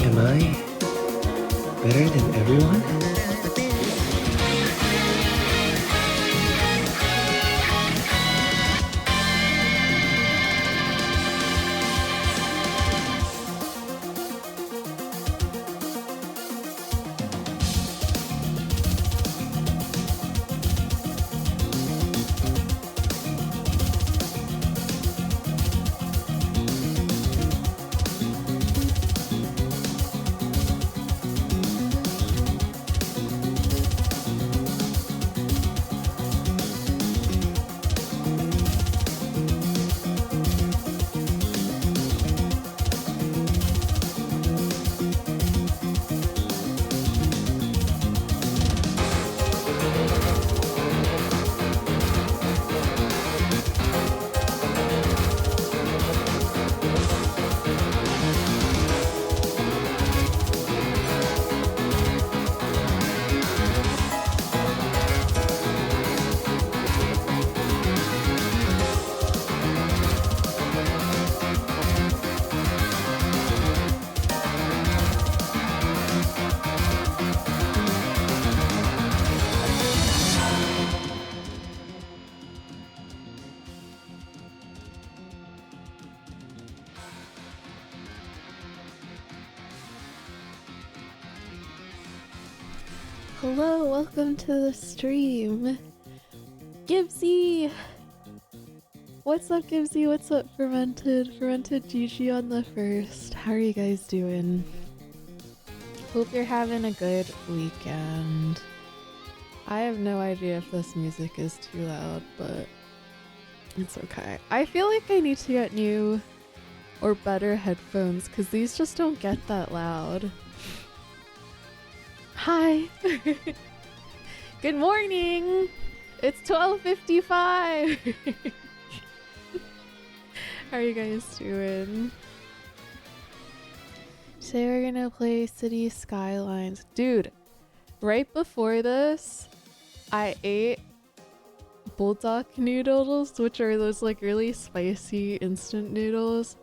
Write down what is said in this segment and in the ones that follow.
Am I better than everyone? Hello, welcome to the stream. Gibbsy! What's up, Gibbsy? What's up, Fermented? Fermented GG on the first. How are you guys doing? Hope you're having a good weekend. I have no idea if this music is too loud, but it's okay. I feel like I need to get new or better headphones because these just don't get that loud. Hi! Good morning! It's 12:55! How are you guys doing? Today we're gonna play City Skylines. Dude, right before this, I ate bulldog noodles, which are those like really spicy instant noodles.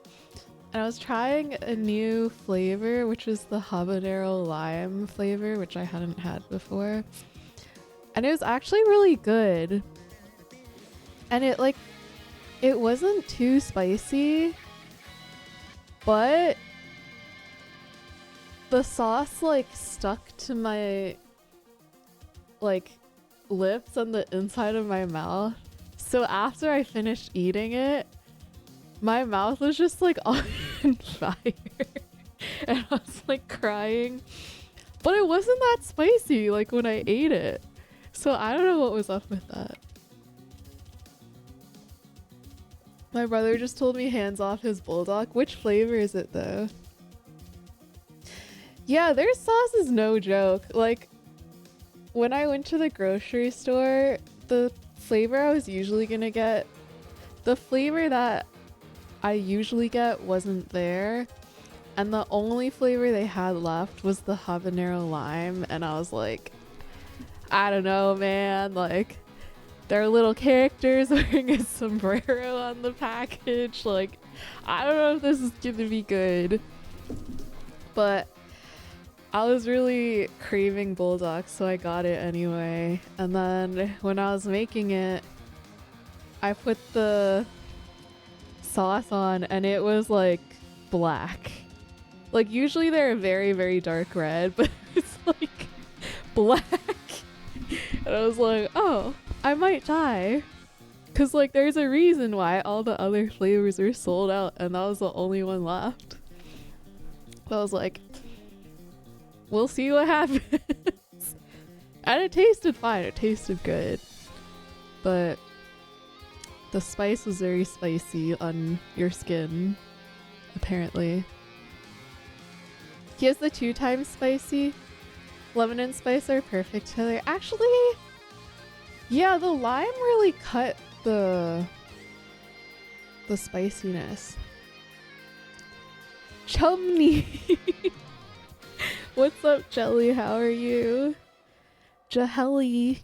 And I was trying a new flavor, which was the habanero lime flavor, which I hadn't had before. And it was actually really good. And it wasn't too spicy, but the sauce like stuck to my lips and the inside of my mouth. So after I finished eating it, my mouth was just like on fire and I was like crying, but it wasn't that spicy like when I ate it. So I don't know what was up with that. My brother just told me hands off his bulldog. Which flavor is it though? Yeah, their sauce is no joke. Like when I went to the grocery store, the flavor I was usually gonna get, the flavor that I usually get wasn't there, and the only flavor they had left was the habanero lime, and I was like, I don't know, man, like they're little characters wearing a sombrero on the package, like I don't know if this is gonna be good. But I was really craving bulldog, so I got it anyway. And then when I was making it, I put the sauce on and it was like black. Like usually they're very, very dark red, but it's like black. And I was like, oh, I might die. Cause like there's a reason why all the other flavors are sold out and that was the only one left. So I was like, we'll see what happens. And it tasted fine, it tasted good. But the spice was very spicy on your skin, apparently. He has the 2 times spicy. Lemon and spice are perfect together. Actually, yeah, the lime really cut the spiciness. Chumney! What's up, Jelly? How are you? Jaheli.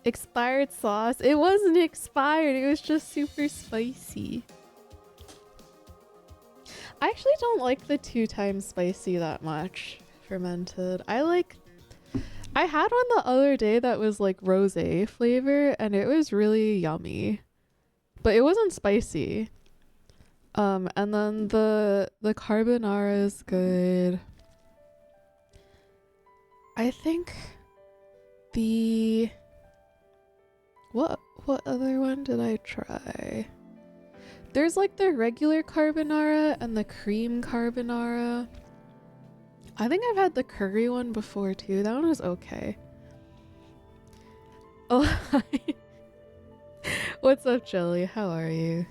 Expired sauce. It wasn't expired. It was just super spicy. I actually don't like the 2 times spicy that much. Fermented. I had one the other day that was like rosé flavor and it was really yummy. But it wasn't spicy. And then the carbonara is good. I think the what other one did I try? There's like the regular carbonara and the cream carbonara. I think I've had the curry one before too. That one was okay. Oh, hi. What's up, Jelly? How are you?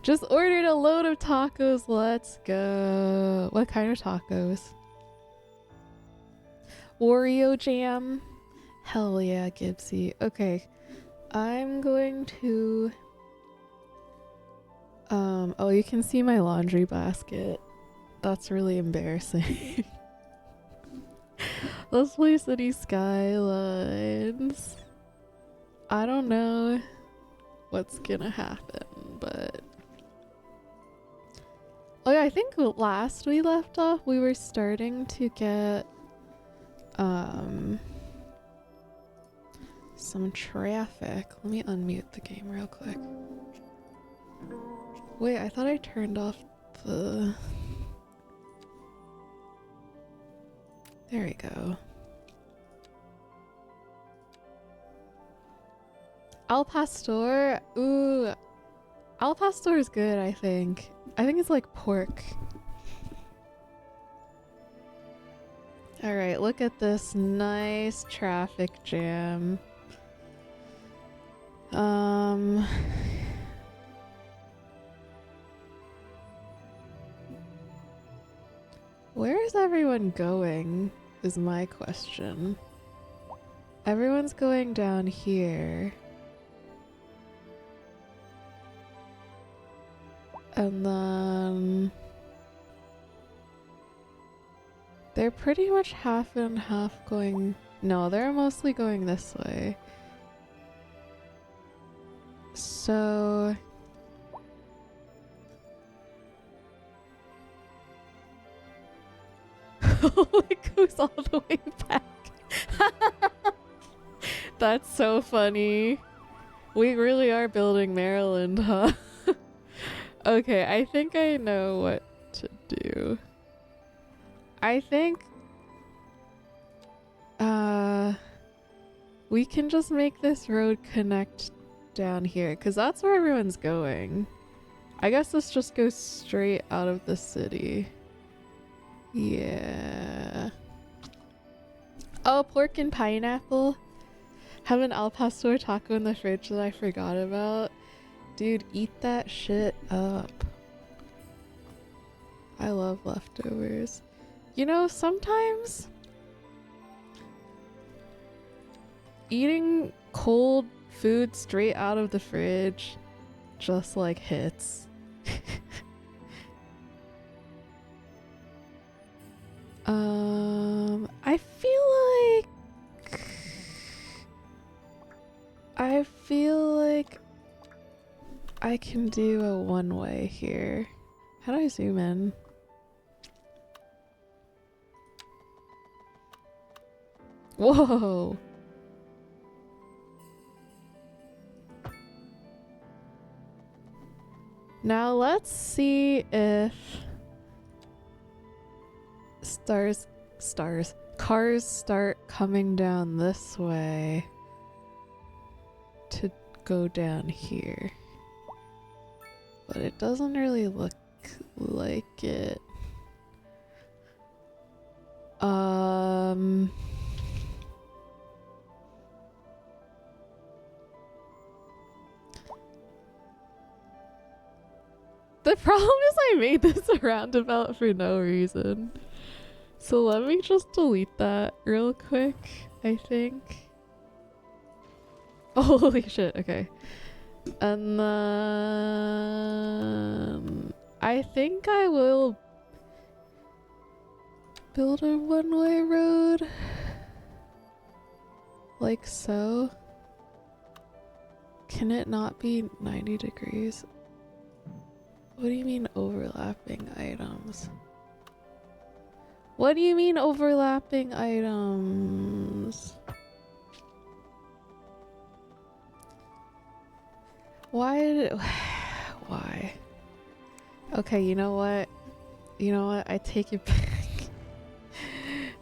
Just ordered a load of tacos. Let's go. What kind of tacos? Oreo jam. Hell yeah, Gibbsy. Okay. I'm going to... oh, you can see my laundry basket. That's really embarrassing. Let's play City Skylines. I don't know what's gonna happen, but... Oh yeah, I think last we left off, we were starting to get some traffic. Let me unmute the game real quick. Wait, I thought I turned off the... There we go. Al Pastor? Ooh. Al Pastor is good, I think. I think it's like pork. Alright, look at this nice traffic jam. Where is everyone going, is my question. Everyone's going down here. And then... They're pretty much half and half going... No, they're mostly going this way. So... It goes all the way back. That's so funny. We really are building Maryland, huh? Okay, I think I know what to do. I think we can just make this road connect down here because that's where everyone's going. I guess this just goes straight out of the city. Yeah. Oh, pork and pineapple. Have an al pastor taco in the fridge that I forgot about. Dude, eat that shit up. I love leftovers. You know, sometimes eating cold food straight out of the fridge just like hits. I feel like I can do a one-way here. How do I zoom in? Whoa! Now let's see if cars start coming down this way to go down here. But it doesn't really look like it. The problem is I made this a roundabout for no reason. So let me just delete that real quick, I think. Holy shit, okay. And then I think I will build a one-way road. Like so. Can it not be 90 degrees? What do you mean overlapping items? What do you mean overlapping items? Why? Why? Okay, you know what? You know what? I take it back.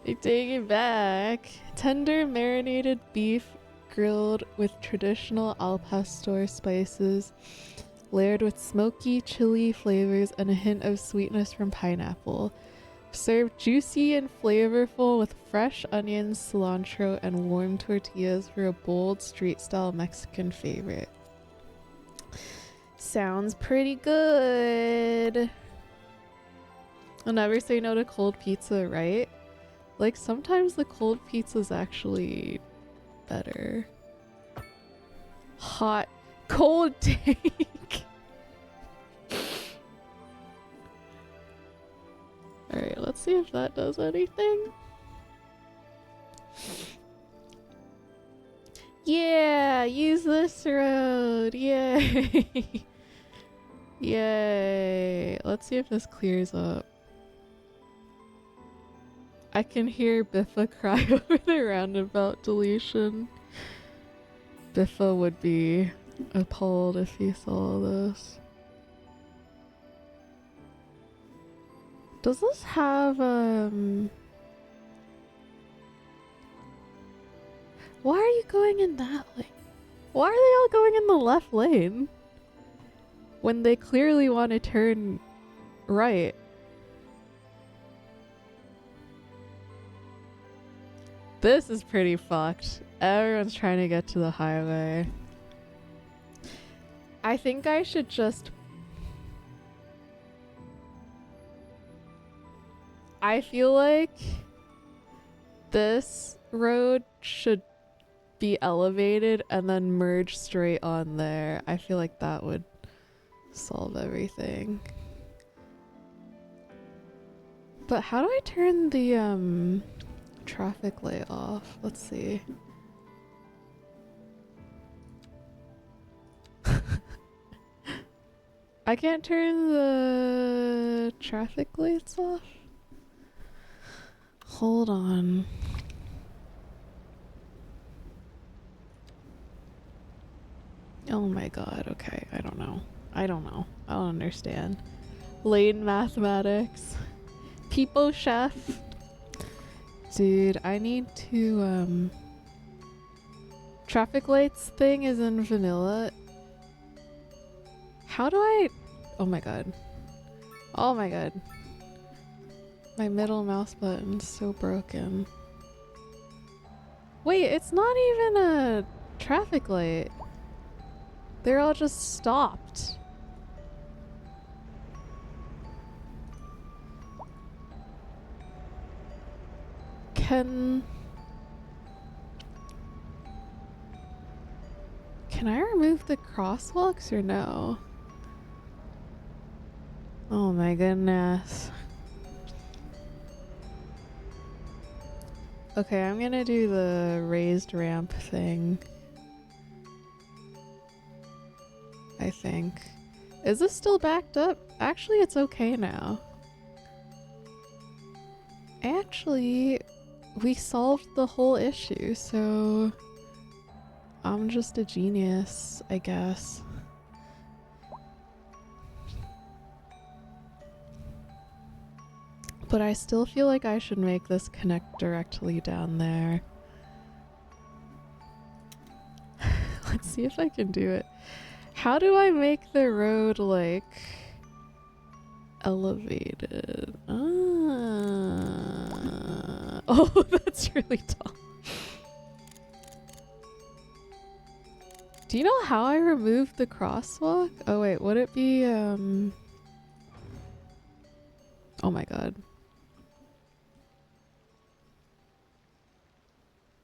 I take it back. Tender marinated beef grilled with traditional al pastor spices, layered with smoky chili flavors and a hint of sweetness from pineapple. Served juicy and flavorful with fresh onions, cilantro, and warm tortillas for a bold street-style Mexican favorite. Sounds pretty good. I'll never say no to cold pizza, right? Like, sometimes the cold pizza's actually better. Hot, cold take. Alright, let's see if that does anything. Yeah, use this road. Yay. Yay. Let's see if this clears up. I can hear Biffa cry over the roundabout deletion. Biffa would be appalled if he saw this. Does this have, why are you going in that lane? Why are they all going in the left lane? When they clearly want to turn right. This is pretty fucked. Everyone's trying to get to the highway. I think I should just... I feel like this road should be elevated and then merge straight on there. I feel like that would solve everything. But how do I turn the traffic light off? Let's see. I can't turn the traffic lights off? Hold on. Oh my god, okay, I don't know. I don't understand. Lane mathematics. Peepo chef. Dude, I need to, traffic lights thing is in vanilla. How do I... Oh my god. Oh my god. My middle mouse button's so broken. Wait, it's not even a traffic light. They're all just stopped. Can I remove the crosswalks or no? Oh my goodness. Okay, I'm gonna do the raised ramp thing. I think. Is this still backed up? Actually, it's okay now. Actually, we solved the whole issue, so I'm just a genius, I guess. But I still feel like I should make this connect directly down there. Let's see if I can do it. How do I make the road, like, elevated? Oh, that's really tall. Do you know how I removed the crosswalk? Oh wait, would it be, oh my god.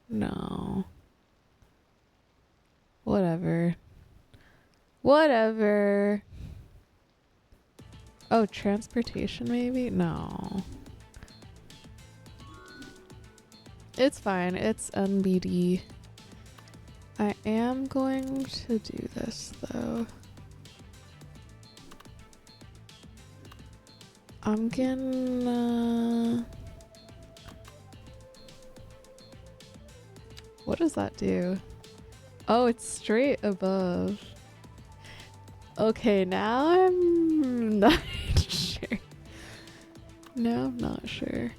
No. Whatever. Whatever. Oh, transportation maybe? No. It's fine. It's NBD. I am going to do this though. I'm gonna... What does that do? Oh, it's straight above. Okay, now I'm not sure. Now I'm not sure.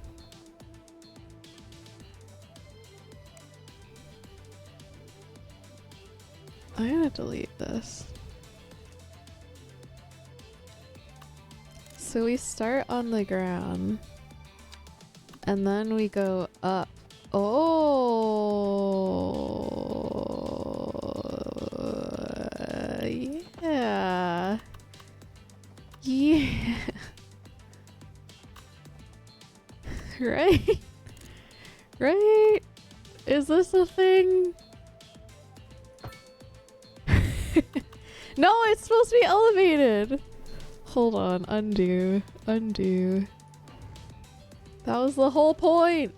I'm gonna delete this. So we start on the ground and then we go up. Oh, yeah. Yeah. Right? Right? Is this a thing? No, it's supposed to be elevated. Hold on, undo, undo. That was the whole point.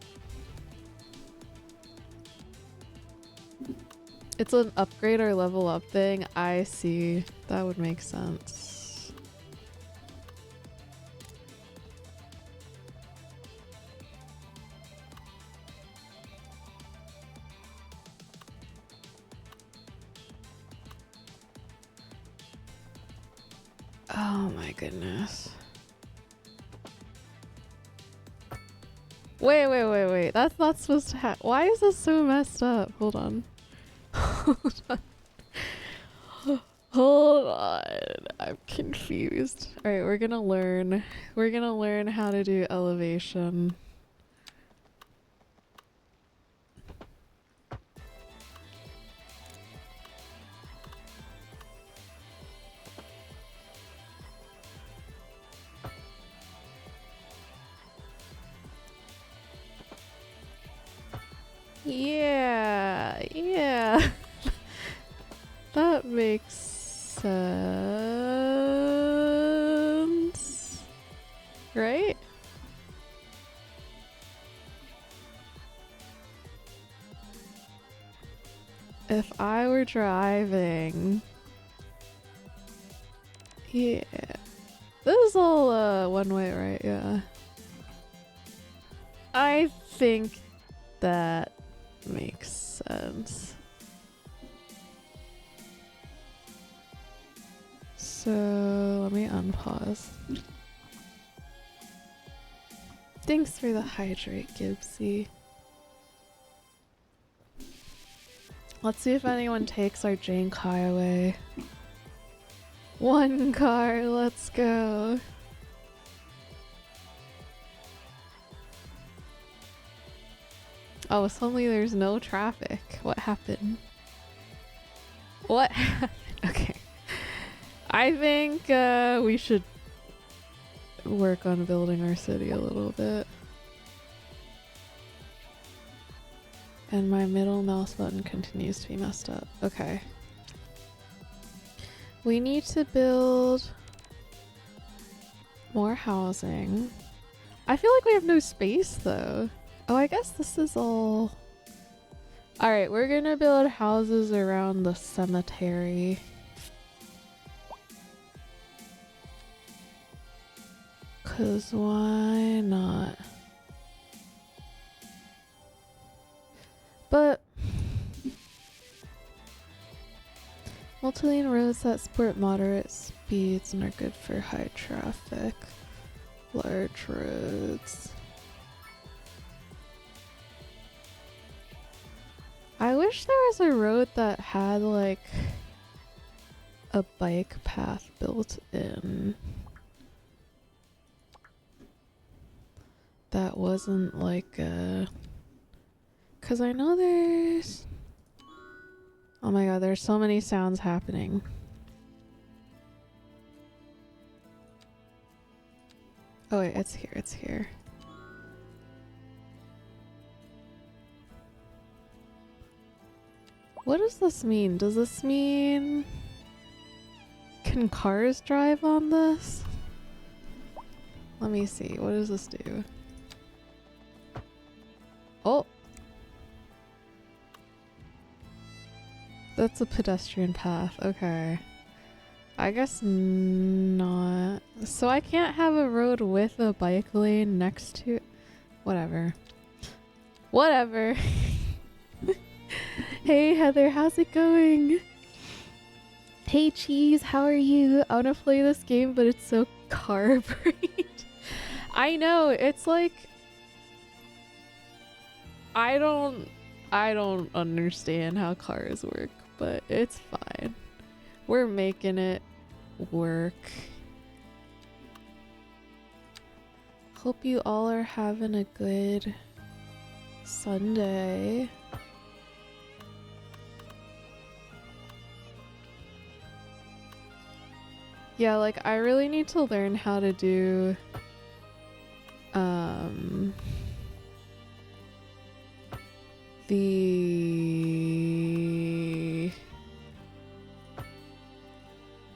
It's an upgrade or level up thing. I see. That would make sense. Oh my goodness. Wait. That's not supposed to happen. Why is this so messed up? Hold on. Hold on. Hold on. I'm confused. Alright, we're gonna learn. We're gonna learn how to do elevation. Yeah. That makes sense. Right? If I were driving... Yeah. This is all one way, right? Yeah. I think that makes sense. So let me unpause. Thanks for the hydrate, Gibbsy. Let's see if anyone takes our Jane Kai away. One car, let's go. Oh, suddenly there's no traffic. What happened? What happened? Okay. I think we should work on building our city a little bit. And my middle mouse button continues to be messed up. Okay. We need to build more housing. I feel like we have no space though. Oh, I guess this is all... Alright, we're gonna build houses around the cemetery. Cause why not? But multi-lane roads that support moderate speeds and are good for high traffic. Large roads. I wish there was a road that had like a bike path built in. That wasn't like a... Cause I know there's... Oh my god, there's so many sounds happening. Oh wait, it's here, it's here. What does this mean? Does this mean... Can cars drive on this? Let me see, what does this do? Oh! That's a pedestrian path. Okay. I guess not. So I can't have a road with a bike lane next to... Whatever. Whatever. Hey Heather, how's it going? Hey Cheese, how are you? I want to play this game, but it's so car brain. I know, it's like... I don't understand how cars work, but it's fine. We're making it work. Hope you all are having a good Sunday. Yeah, like I really need to learn how to do the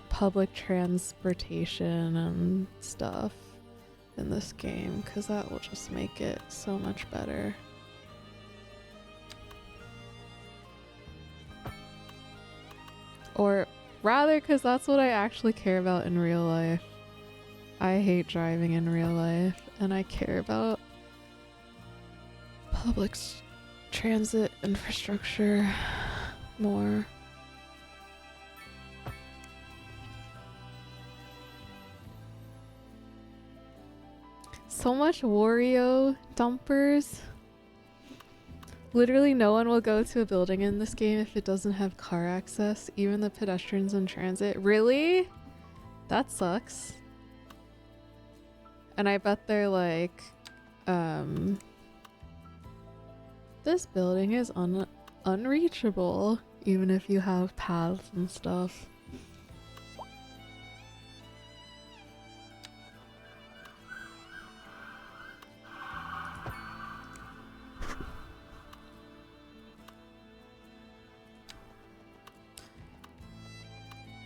public transportation and stuff in this game, because that will just make it so much better. Or rather, because that's what I actually care about in real life. I hate driving in real life, and I care about public transit infrastructure more. So much Wario dumpers. Literally no one will go to a building in this game if it doesn't have car access, even the pedestrians in transit. Really? That sucks. And I bet they're like, this building is unreachable, even if you have paths and stuff.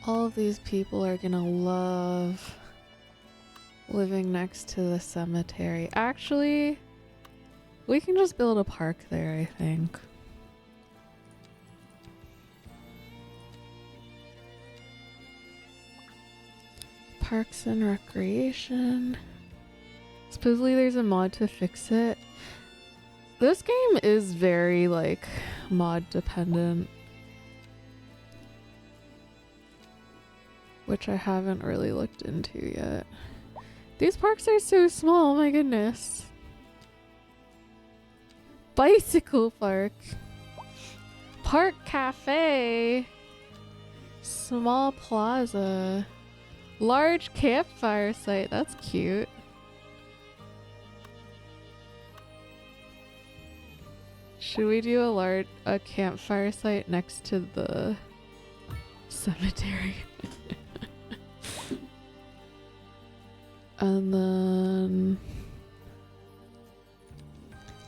All of these people are gonna love living next to the cemetery. Actually, we can just build a park there, I think. Parks and Recreation. Supposedly there's a mod to fix it. This game is very, like, mod dependent, which I haven't really looked into yet. These parks are so small, my goodness. Bicycle park. Park cafe. Small plaza. Large campfire site. That's cute. Should we do a campfire site next to the cemetery? And then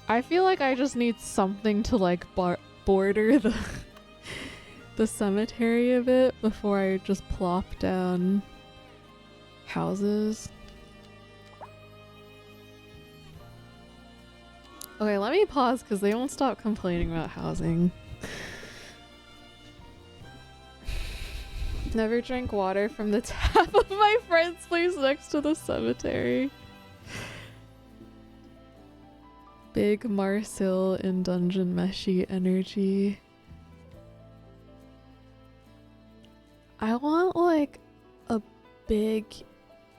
I feel like I just need something to like border the cemetery a bit before I just plop down houses. Okay, let me pause because they won't stop complaining about housing. Never drank water from the tap of my friend's place next to the cemetery. Big Marsil in Dungeon Meshy energy. I want like a big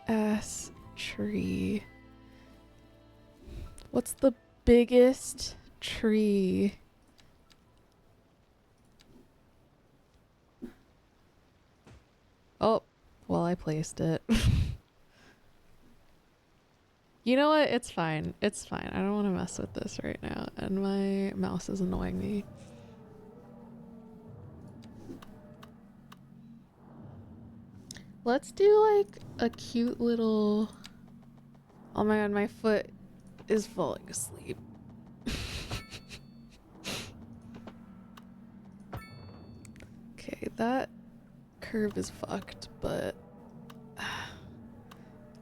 ass tree. What's the biggest tree? Oh, well, I placed it. You know what? It's fine. It's fine. I don't want to mess with this right now. And my mouse is annoying me. Let's do like a cute little... Oh my god, my foot is falling asleep. Okay, that curve is fucked, but...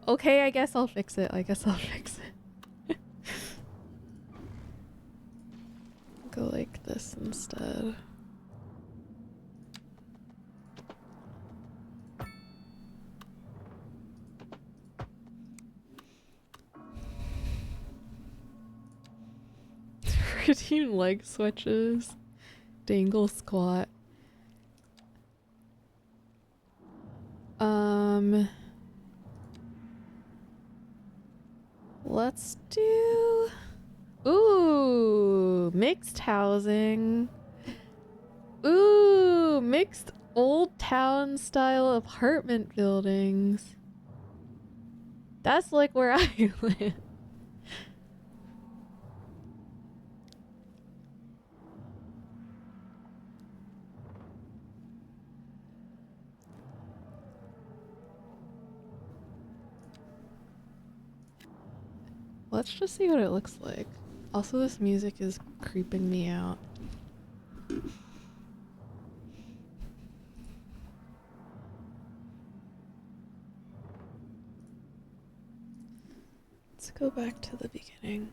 Okay, I guess I'll fix it. Go like this instead. 14 leg switches. Dangle squat. Let's do... Ooh, mixed housing. Ooh, mixed old town style apartment buildings. That's like where I live. Let's just see what it looks like. Also, this music is creeping me out. Let's go back to the beginning.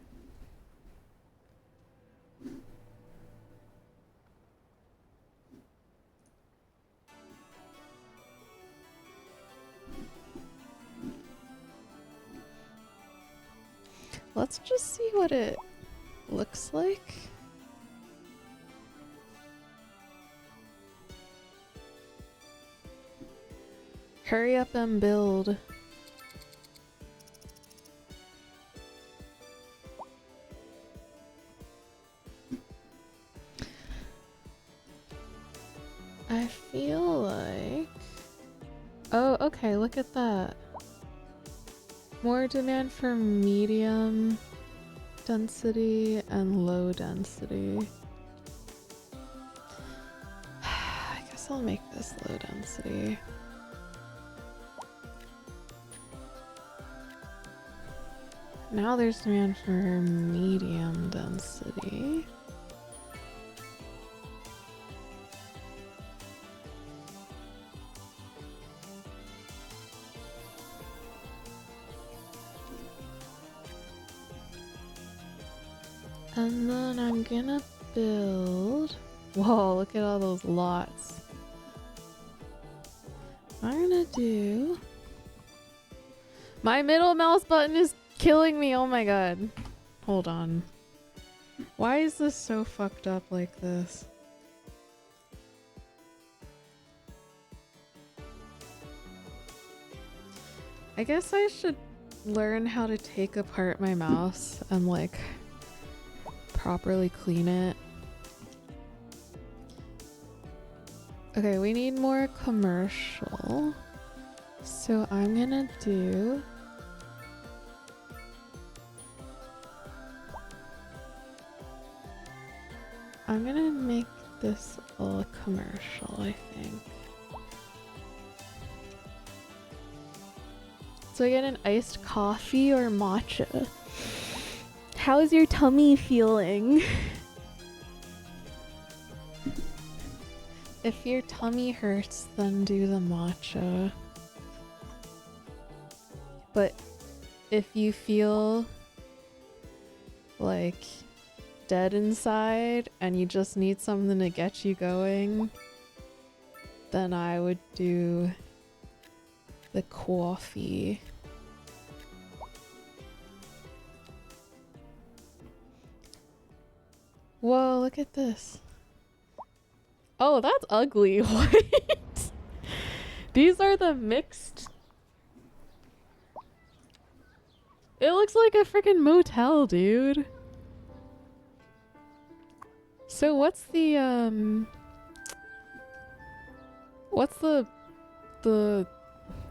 Let's just see what it looks like. Hurry up and build. I feel like... Oh, okay, look at that. More demand for medium density and low density. I guess I'll make this low density. Now there's demand for medium density. And then I'm gonna build... Whoa, look at all those lots. I'm gonna do... My middle mouse button is killing me, oh my god. Hold on. Why is this so fucked up like this? I guess I should learn how to take apart my mouse and like properly clean it. Okay, we need more commercial. So I'm gonna do... I'm gonna make this all commercial, I think. So I get an iced coffee or matcha? How's your tummy feeling? If your tummy hurts, then do the matcha. But if you feel like dead inside and you just need something to get you going, then I would do the coffee. Whoa, look at this. Oh, that's ugly. What? These are the mixed... It looks like a freaking motel, dude. So what's the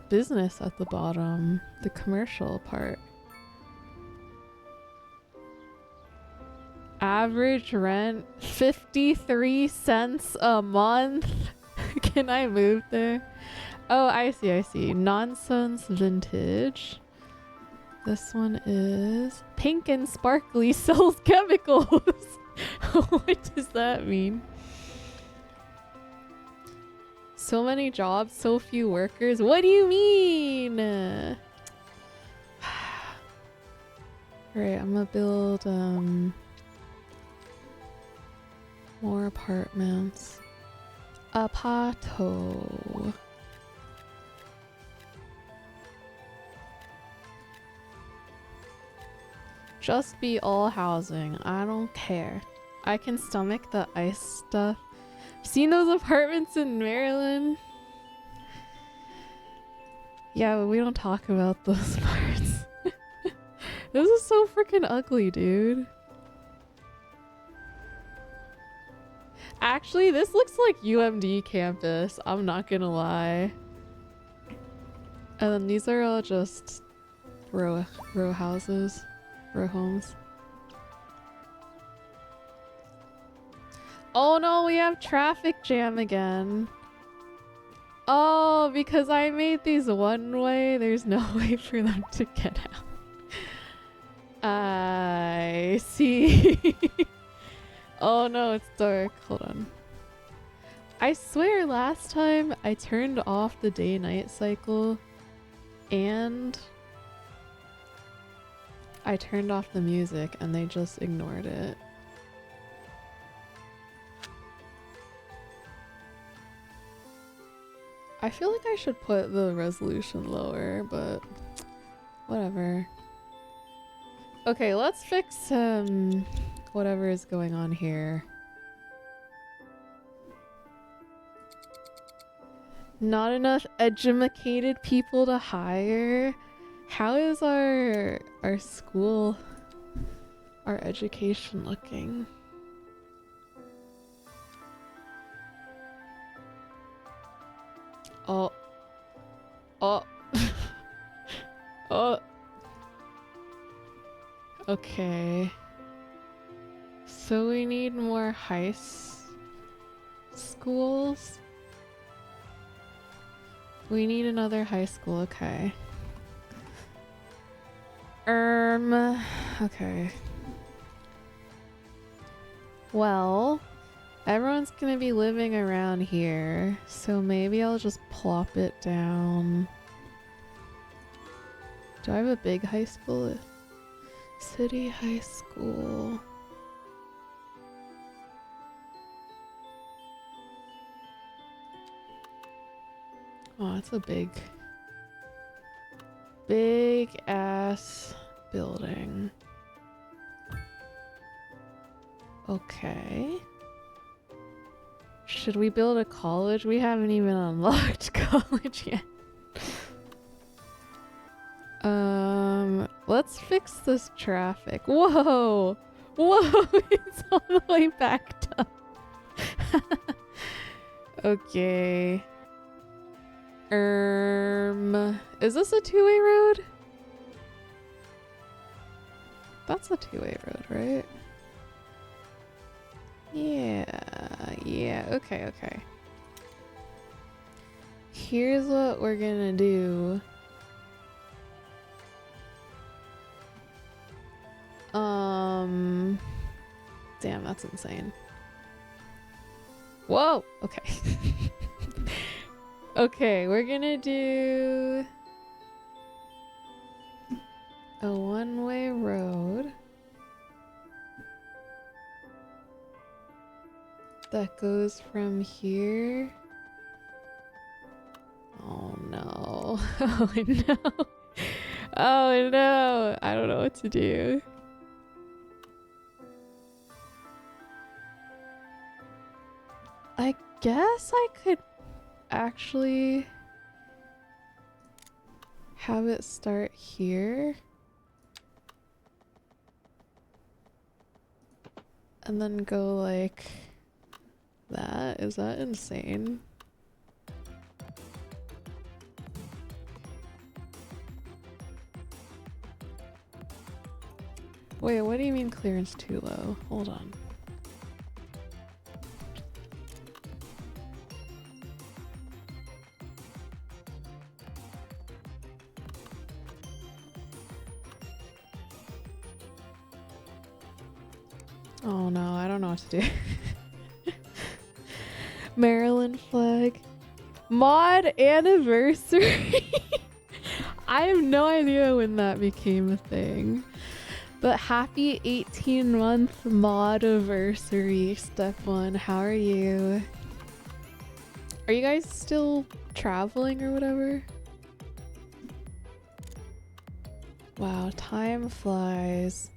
business at the bottom? The commercial part. Average rent 53 cents a month. Can I move there? Oh, I see, I see. Nonsense vintage. This one is pink and sparkly, sells chemicals. What does that mean? So many jobs, so few workers. What do you mean? Alright, I'm gonna build more apartments. Apato. Just be all housing. I don't care. I can stomach the ice stuff. Seen those apartments in Maryland? Yeah, but we don't talk about those parts. This is so freaking ugly, dude. Actually, this looks like UMD campus. I'm not gonna lie. And then these are all just row houses, row homes. Oh no, we have traffic jam again. Oh, because I made these one way, there's no way for them to get out. I see. Oh no, it's dark. Hold on. I swear last time I turned off the day-night cycle and I turned off the music and they just ignored it. I feel like I should put the resolution lower, but whatever. Okay, let's fix whatever is going on here. Not enough educated people to hire. How is our school, our education looking? Oh. Oh. Oh. Okay. So we need more schools? We need another high school, okay. Okay. Well, everyone's gonna be living around here, so maybe I'll just plop it down. Do I have a big high school? City High School. Oh, it's a big ass building. Okay. Should we build a college? We haven't even unlocked college yet. Let's fix this traffic. Whoa! Whoa! It's all the way backed up. Okay. Is this a two-way road? That's a two-way road, right? Yeah, okay. Here's what we're gonna do. Damn, that's insane. Whoa! Okay. Okay, we're gonna do a one-way road that goes from here. Oh no. Oh no. Oh no. I don't know what to do. I guess I could actually have it start here and then go like that. Is that insane? Wait, what do you mean clearance too low? Hold on. Oh no, I don't know what to do. Maryland flag. Mod anniversary. I have no idea when that became a thing. But happy 18-month mod anniversary, step 1. How are you? Are you guys still traveling or whatever? Wow, time flies.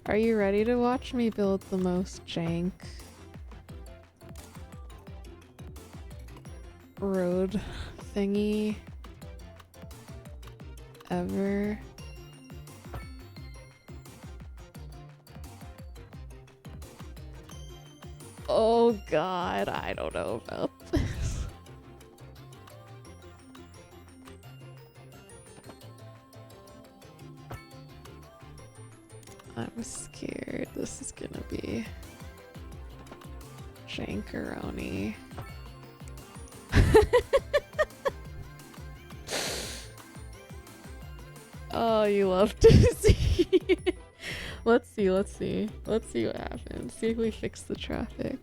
Are you ready to watch me build the most jank road thingy ever? Oh god, I don't know about this. I'm scared this is gonna be jankaroni. Oh, you love to see it. Let's see what happens. See if we fix the traffic.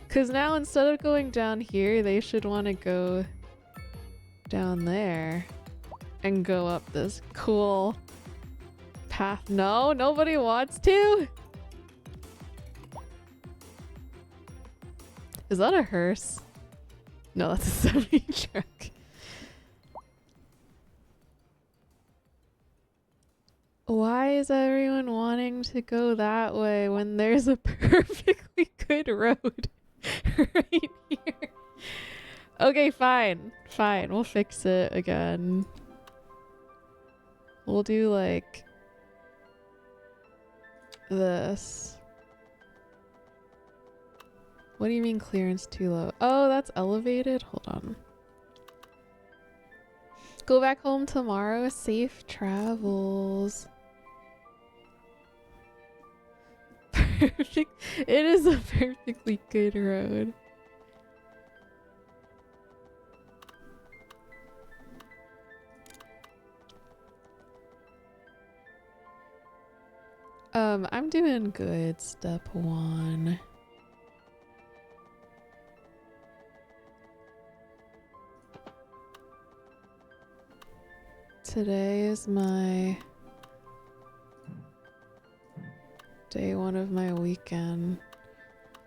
Cause now instead of going down here, they should want to go down there and go up this cool path. No, nobody wants to. Is that a hearse? No, that's a semi truck. Why is everyone wanting to go that way when there's a perfectly good road right here? Okay, fine. Fine, we'll fix it again. We'll do like this. What do you mean clearance too low? Oh, that's elevated? Hold on. Go back home tomorrow. Safe travels. Perfect. It is a perfectly good road. I'm doing good. Step 1. Today is my day 1 of my weekend.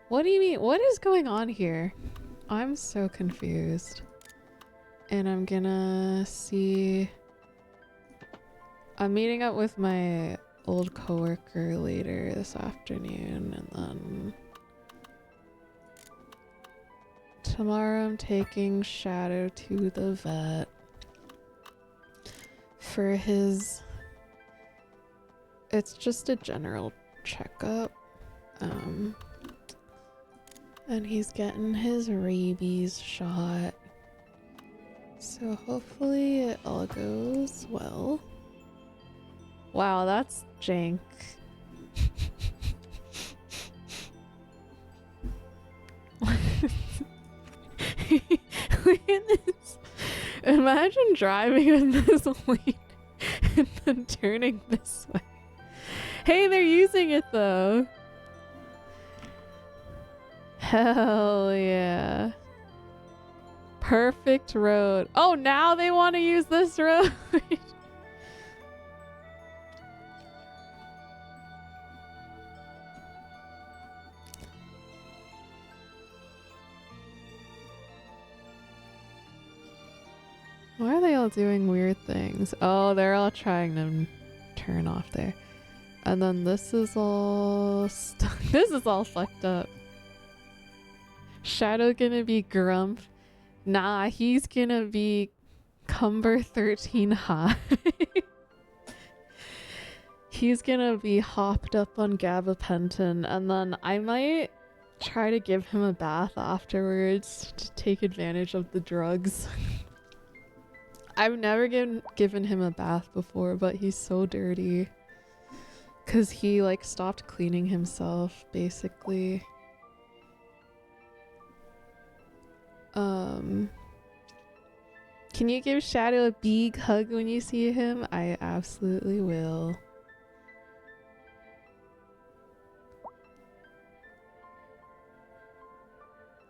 What do you mean? What is going on here? I'm so confused. And I'm gonna see. I'm meeting up with my old coworker later this afternoon, and then tomorrow I'm taking Shadow to the vet for his, it's just a general checkup, and he's getting his rabies shot, so hopefully it all goes well. Wow, that's jank. Look at this. Imagine driving in this lane and then turning this way. Hey, they're using it though. Hell yeah. Perfect road. Oh, now they want to use this road. Why are they all doing weird things? Oh, they're all trying to turn off there. And then this is all this is all fucked up. Shadow gonna be Grump. Nah, he's gonna be Cumber 13 High. He's gonna be hopped up on gabapentin, and then I might try to give him a bath afterwards to take advantage of the drugs. I've never given him a bath before, but he's so dirty. Cause he like stopped cleaning himself, basically. Can you give Shadow a big hug when you see him? I absolutely will.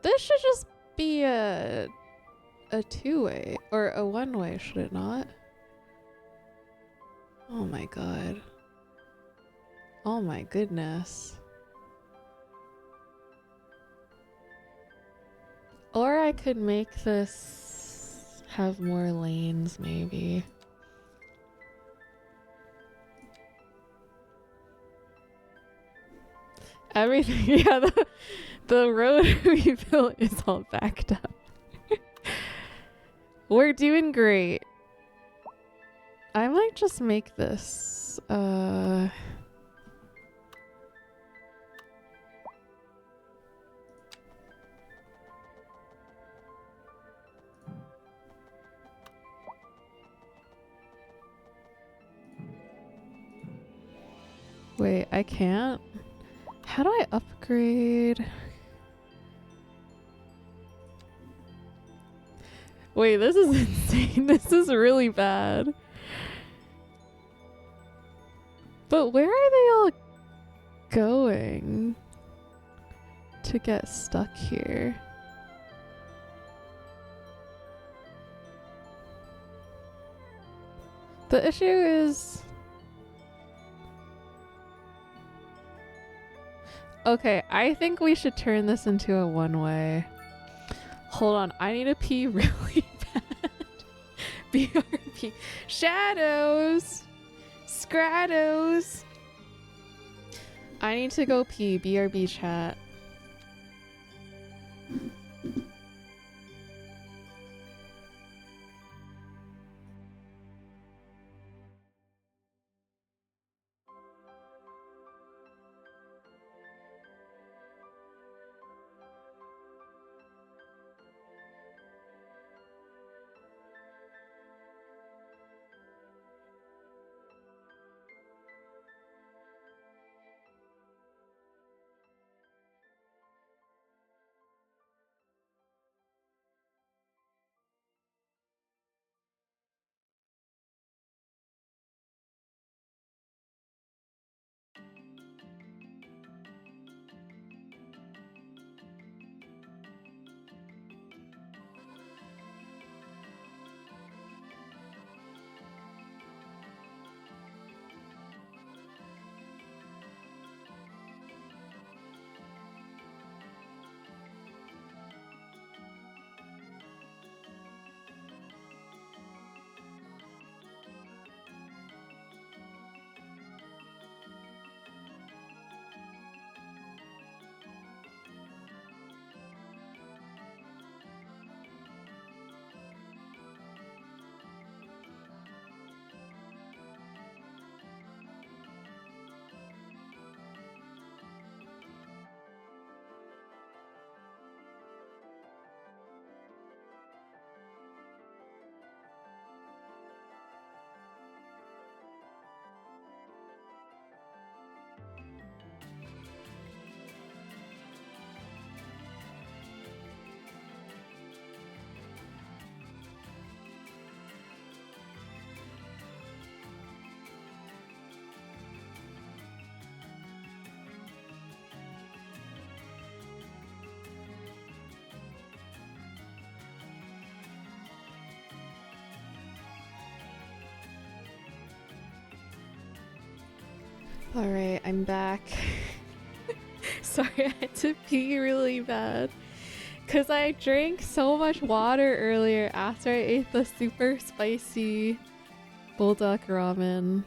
This should just be a two-way or a one-way, should it not? Oh my god. Oh my goodness. Or I could make this have more lanes, maybe. Everything, yeah, the road we built is all backed up. We're doing great. I might just make this, wait, I can't? How do I upgrade? Wait, this is insane. This is really bad. But where are they all going to get stuck here? The issue is... Okay, I think we should turn this into a one-way. Hold on, I need to pee really bad. BRB. Shadows! Scrados! I need to go pee. BRB chat. Alright, I'm back. Sorry, I had to pee really bad. Because I drank so much water earlier after I ate the super spicy bulldog ramen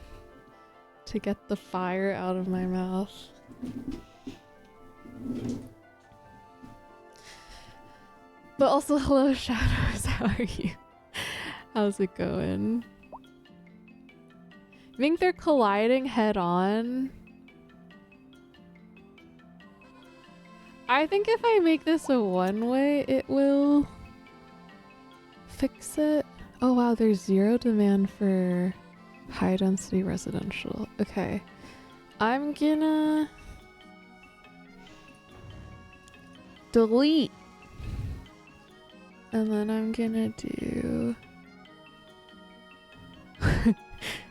to get the fire out of my mouth. But also, hello Shadows, how are you? How's it going? I think they're colliding head on. I think if I make this a one-way, it will fix it. Oh wow, there's zero demand for high-density residential. Okay. I'm gonna delete. And then I'm gonna do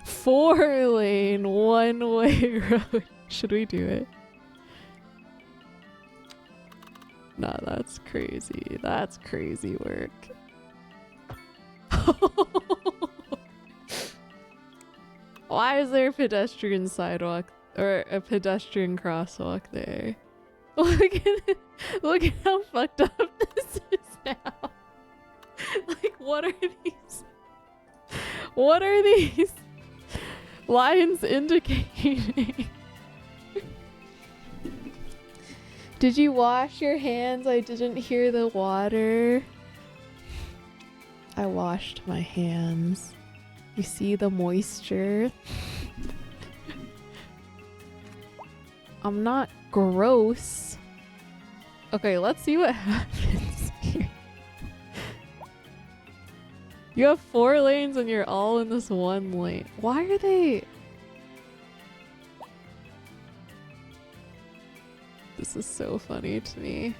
4-lane, one-way road. Should we do it? Nah, that's crazy. That's crazy work. Why is there a pedestrian sidewalk or a pedestrian crosswalk there? Look at how fucked up this is now. Like, what are these? What are these lines indicating? Did you wash your hands? I didn't hear the water. I washed my hands. You see the moisture? I'm not gross. Okay, let's see what happens here. You have 4 lanes and you're all in this one lane. Why are they... This is so funny to me.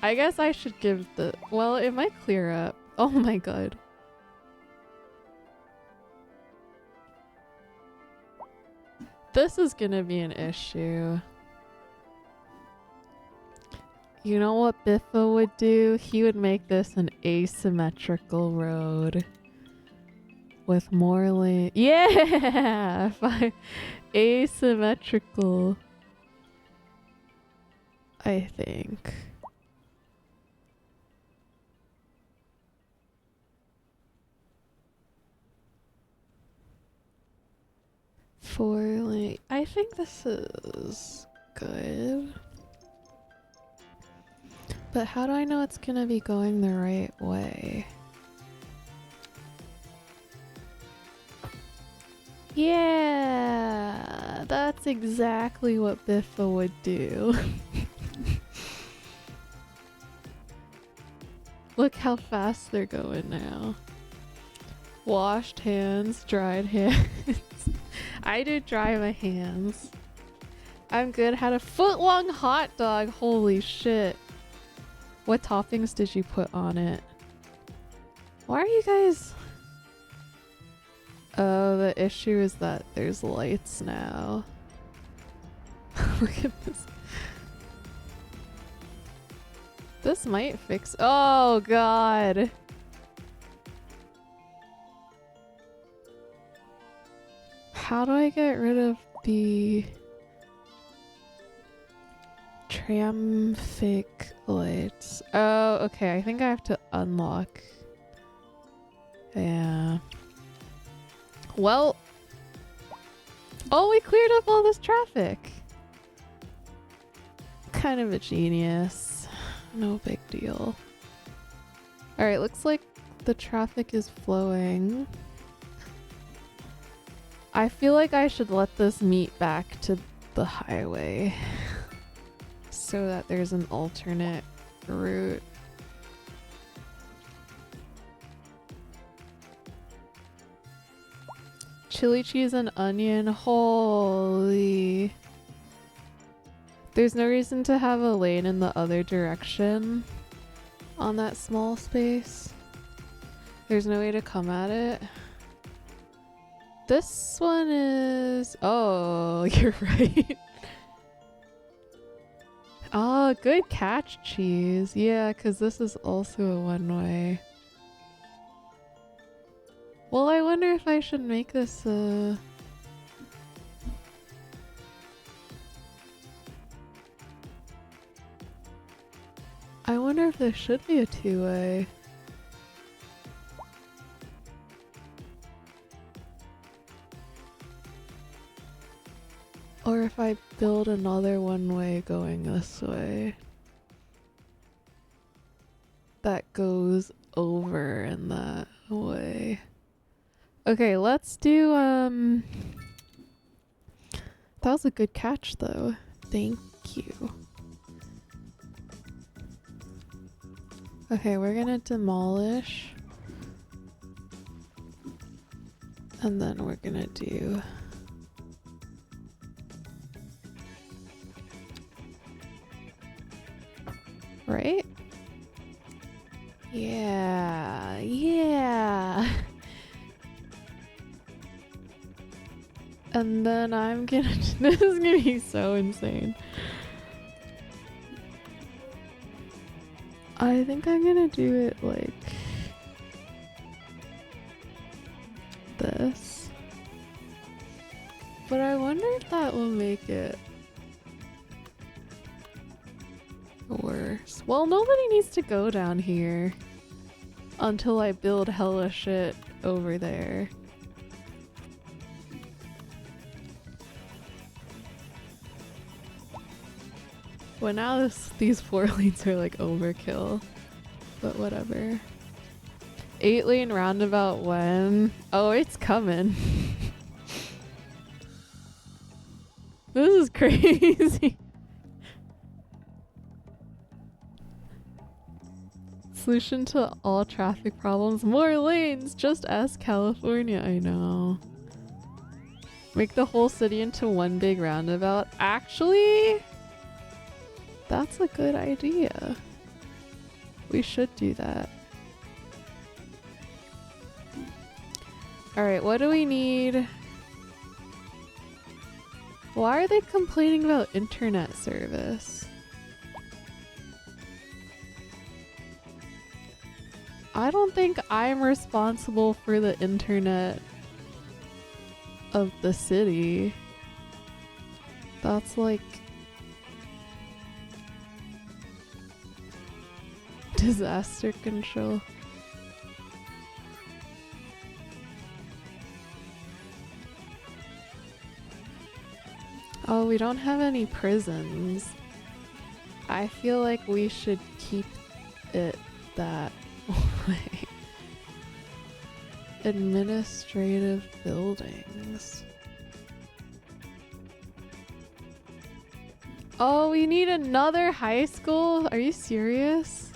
I guess I should give the... Well, it might clear up. Oh my god. This is gonna be an issue. You know what Biffa would do? He would make this an asymmetrical road. With more lane... Yeah! Asymmetrical. I think. Four lane. I think this is good. But how do I know it's gonna be going the right way? Yeah, that's exactly what Biffa would do. Look how fast they're going now. Washed hands, dried hands. I did dry my hands. I'm good. Had a foot-long hot dog. Holy shit. What toppings did you put on it? Why are you guys... Oh, the issue is that there's lights now. Look at this. This might fix... Oh, God. How do I get rid of the... Tramfic lights? Oh, okay. I think I have to unlock. Yeah. Well. Oh, we cleared up all this traffic. Kind of a genius. No big deal. Alright, looks like the traffic is flowing. I feel like I should let this meet back to the highway so that there's an alternate route. Chili cheese and onion, holy. There's no reason to have a lane in the other direction on that small space. There's no way to come at it. This one is... Oh, you're right. Oh, good catch, cheese. Yeah, because this is also a one-way. Well, I wonder if I should make this a... I wonder if there should be a two-way. Or if I build another one-way going this way. That goes over in that way. Okay, let's do, that was a good catch though. Thank you. Okay, we're gonna demolish. And then we're gonna do... Right? Yeah, yeah. And then I'm gonna... This is gonna be so insane. I think I'm gonna do it like... this. But I wonder if that will make it... worse. Well, nobody needs to go down here until I build hella shit over there. Well, now these 4 lanes are like overkill, but whatever. 8-lane roundabout when? Oh, it's coming. This is crazy. Solution to all traffic problems: more lanes. Just ask California. I know. Make the whole city into one big roundabout. Actually, that's a good idea. We should do that. Alright, what do we need? Why are they complaining about internet service? I don't think I'm responsible for the internet of the city. That's like disaster control. Oh, we don't have any prisons. I feel like we should keep it that way. Administrative buildings. Oh, we need another high school? Are you serious?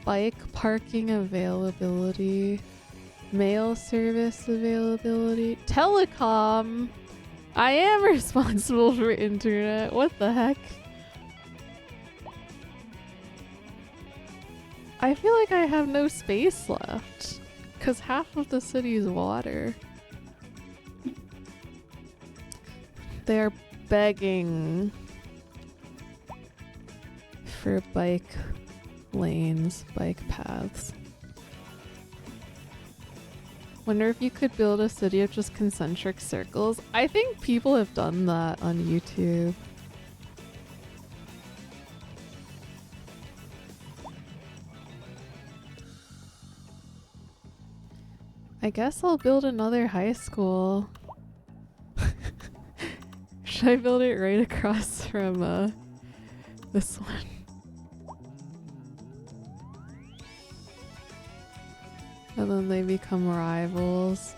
Bike parking availability. Mail service availability. Telecom! I am responsible for internet. What the heck? I feel like I have no space left, because half of the city is water. They're begging for bike lanes, bike paths. Wonder if you could build a city of just concentric circles. I think people have done that on YouTube. I guess I'll build another high school. Should I build it right across from this one? And then they become rivals.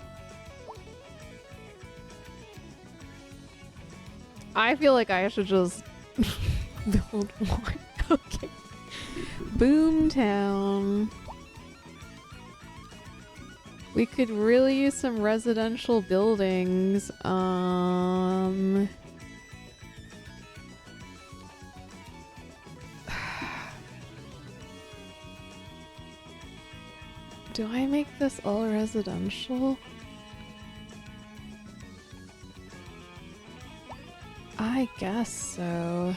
I feel like I should just build one. Okay. Boomtown. We could really use some residential buildings. Do I make this all residential? I guess so.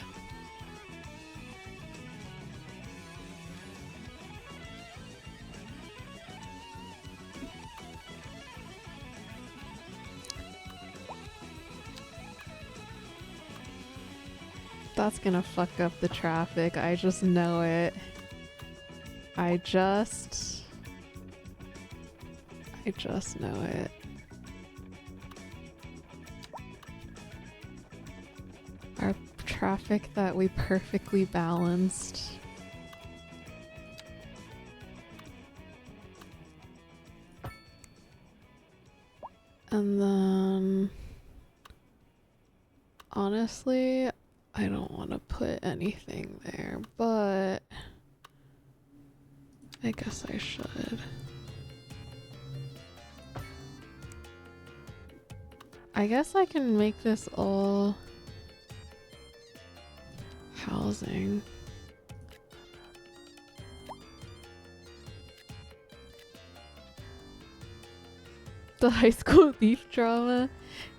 That's gonna fuck up the traffic. I just know it. I just know it. Our traffic that we perfectly balanced. And then honestly, I don't want to put anything there, but I guess I should. I guess I can make this all housing. The high school thief drama?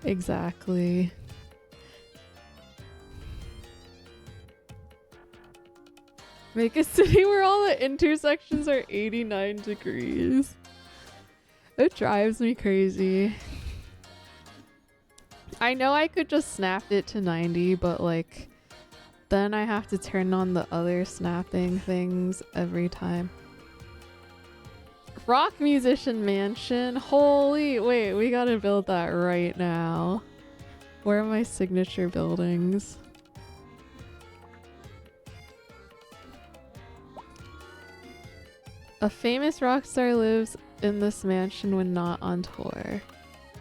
Exactly. Make a city where all the intersections are 89 degrees. It drives me crazy. I know I could just snap it to 90, but like then I have to turn on the other snapping things every time. Rock musician mansion. Holy, wait, we gotta build that right now. Where are my signature buildings? A famous rock star lives in this mansion when not on tour.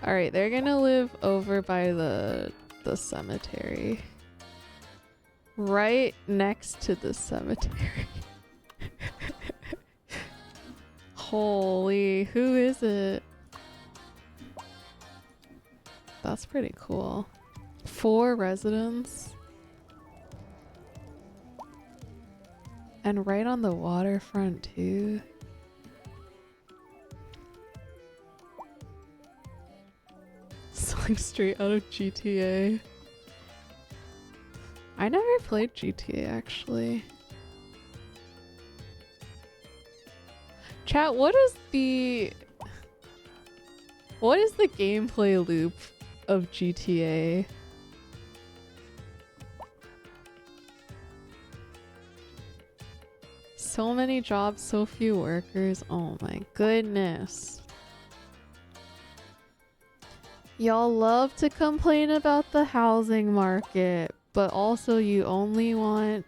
Alright, they're gonna live over by the cemetery. Right next to the cemetery. Holy, who is it? That's pretty cool. 4 residents. And right on the waterfront too. Song straight out of GTA. I never played GTA actually. Chat, what is the gameplay loop of GTA? So many jobs, so few workers. Oh my goodness. Y'all love to complain about the housing market, but also you only want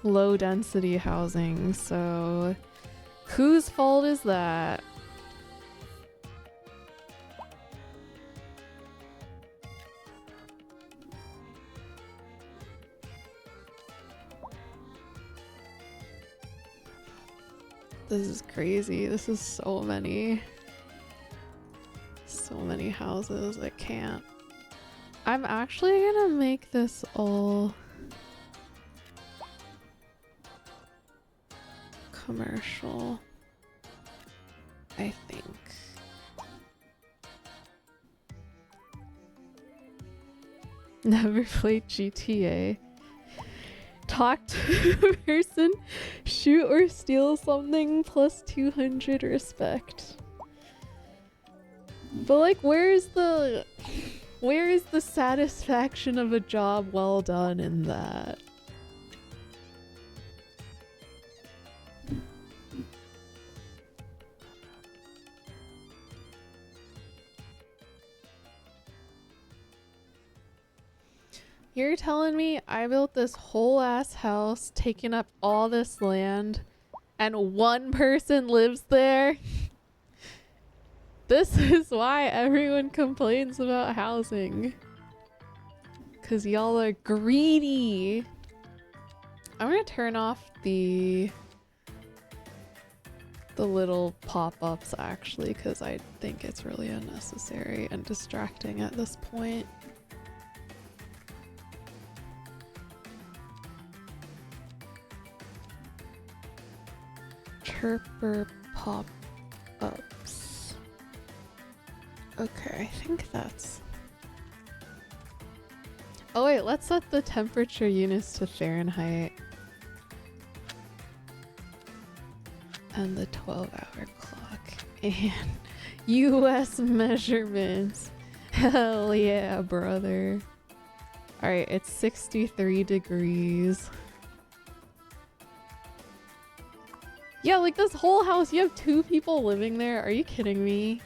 low density housing. So whose fault is that? This is crazy. This is so many houses. I can't. I'm actually gonna make this all commercial, I think. Never played GTA. Talk to a person, shoot or steal something, plus 200 respect. But like, where is the satisfaction of a job well done in that? You're telling me I built this whole ass house, taking up all this land, and one person lives there? This is why everyone complains about housing. 'Cause y'all are greedy. I'm gonna turn off the little pop-ups actually, 'cause I think it's really unnecessary and distracting at this point. Chirper pop-ups. Okay, I think that's... Oh wait, let's set the temperature units to Fahrenheit. And the 12-hour clock. And US measurements. Hell yeah, brother. Alright, it's 63 degrees. Yeah, like this whole house, you have 2 people living there? Are you kidding me?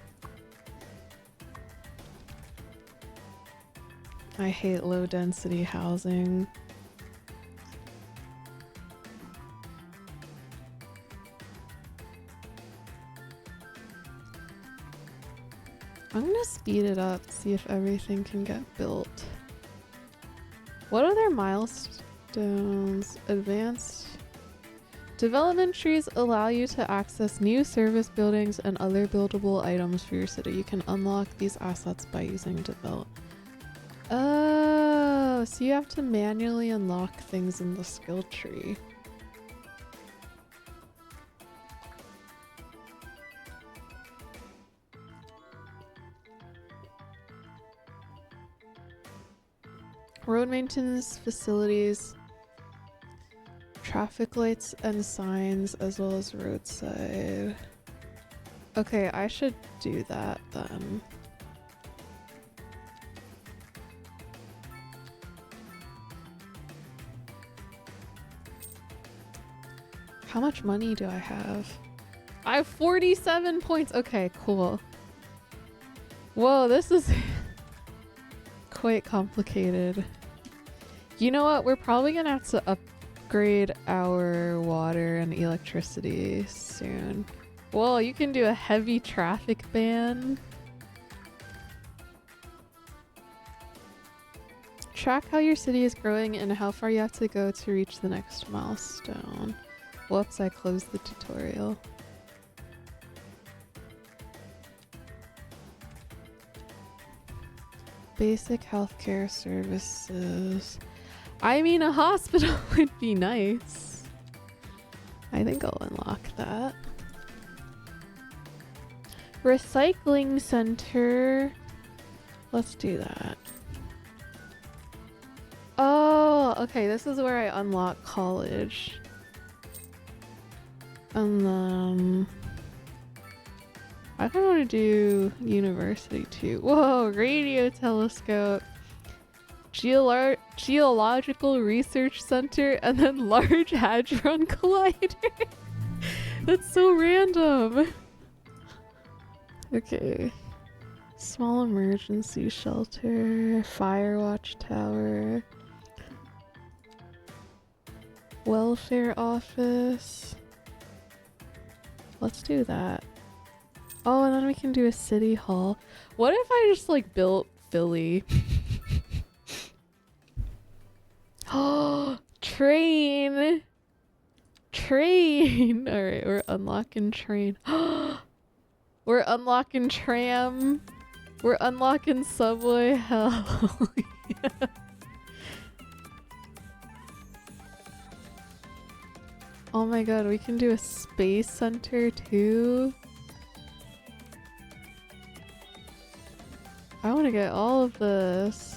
I hate low density housing. I'm gonna speed it up, see if everything can get built. What other milestones? Advanced development trees allow you to access new service buildings and other buildable items for your city. You can unlock these assets by using develop. Oh, so you have to manually unlock things in the skill tree. Road maintenance facilities, traffic lights and signs, as well as roadside. Okay, I should do that then. How much money do I have? I have 47 points. Okay, cool. Whoa, this is quite complicated. You know what? We're probably gonna have to upgrade our water and electricity soon. Well, you can do a heavy traffic ban. Track how your city is growing and how far you have to go to reach the next milestone. Whoops, I closed the tutorial. Basic healthcare services. I mean, a hospital would be nice. I think I'll unlock that. Recycling center. Let's do that. Oh, okay. This is where I unlock college. And then I kind of want to do university too. Whoa, radio telescope. Geological Research Center, and then Large Hadron Collider. That's so random. Okay. Small emergency shelter, fire watch tower, welfare office. Let's do that. Oh, and then we can do a city hall. What if I just like built Philly? Oh, train. Train. All right, we're unlocking train. We're unlocking tram. We're unlocking subway. Hell yeah. Oh my god, we can do a space center too. I want to get all of this.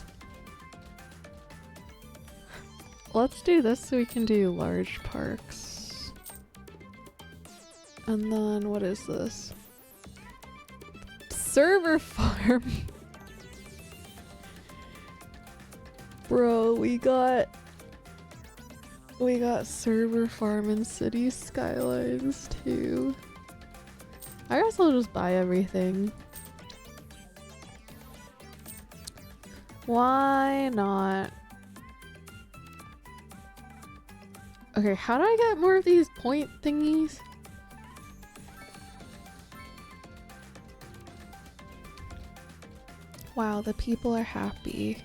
Let's do this so we can do large parks. And then what is this? Server farm. Bro, we got server farm and city skylines too. I guess I'll just buy everything. Why not? Okay, how do I get more of these point thingies? Wow, the people are happy.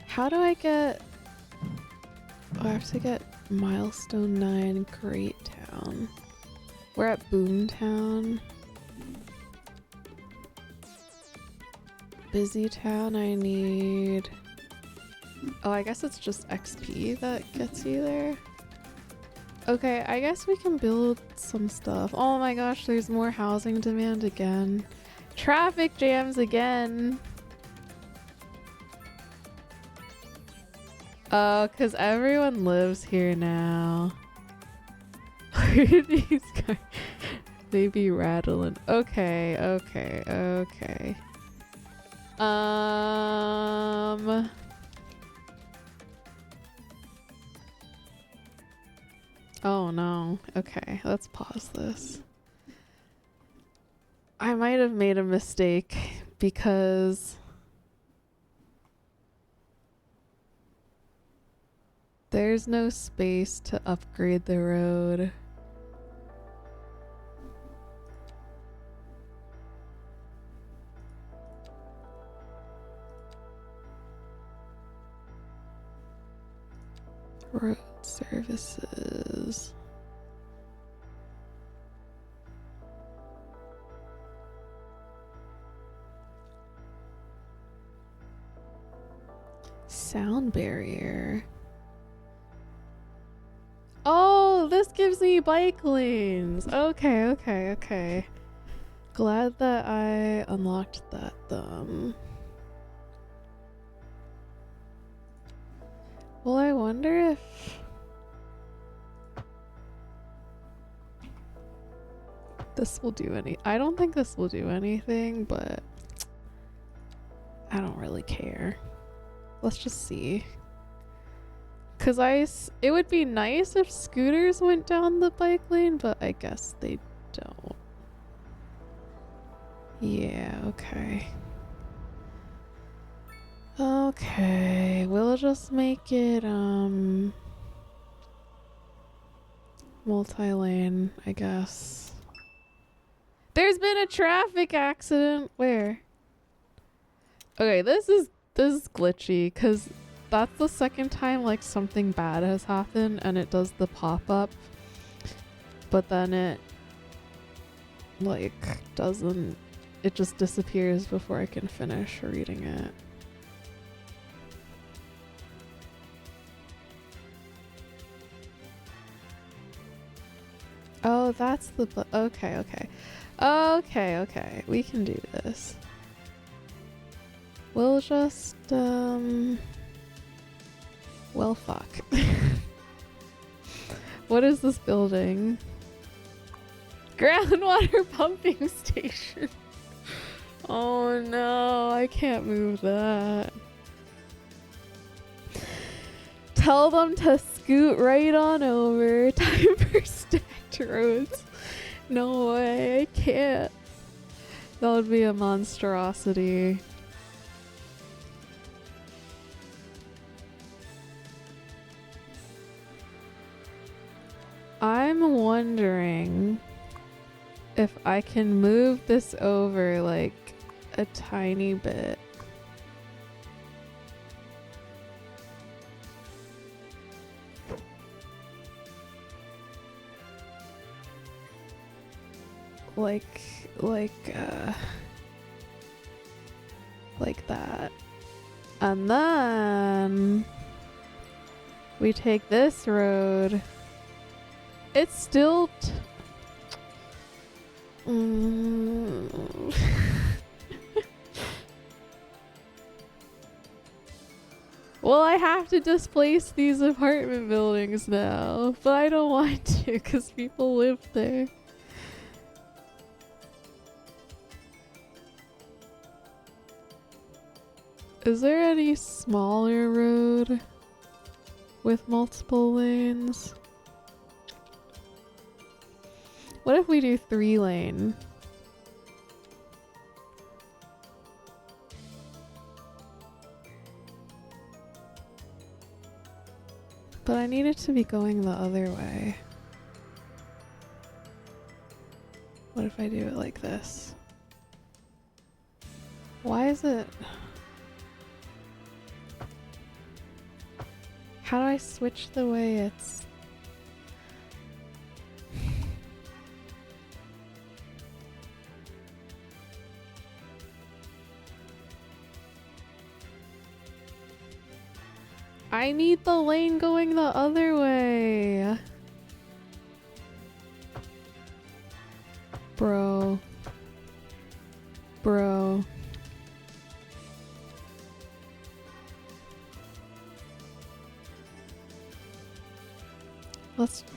How do I get... Oh, I have to get Milestone 9 Great Town. We're at Boomtown. Busy Town, I need... Oh, I guess it's just XP that gets you there. Okay, I guess we can build some stuff. Oh my gosh, there's more housing demand again. Traffic jams again. Oh, because everyone lives here now. These guys, they be rattling. Okay, okay, okay. Oh no. Okay, let's pause this. I might have made a mistake because there's no space to upgrade the road. Road services. Sound barrier. Oh, this gives me bike lanes. Okay, okay, okay. Glad that I unlocked that Well, I wonder if this will do any. I don't think this will do anything, but I don't really care. Let's just see. Cause it would be nice if scooters went down the bike lane, but I guess they don't. Yeah, okay. Okay, we'll just make it multi-lane, I guess. There's been a traffic accident. Where? Okay, this is glitchy because that's the second time like something bad has happened and it does the pop-up, but then it like doesn't, it just disappears before I can finish reading it. Oh, that's the okay, okay. Okay, okay. We can do this. We'll just well, fuck. What is this building? Groundwater pumping station. Oh no, I can't move that. Tell them to scoot right on over. Time for stacked roads. No way, I can't. That would be a monstrosity. I'm wondering if I can move this over like a tiny bit. Like that. And then we take this road. It's still well, I have to displace these apartment buildings now, but I don't want to because people live there. Is there any smaller road with multiple lanes? What if we do 3-lane? But I need it to be going the other way. What if I do it like this? Why is it... How do I switch the way it's... I need the lane going the other way. Bro. Bro.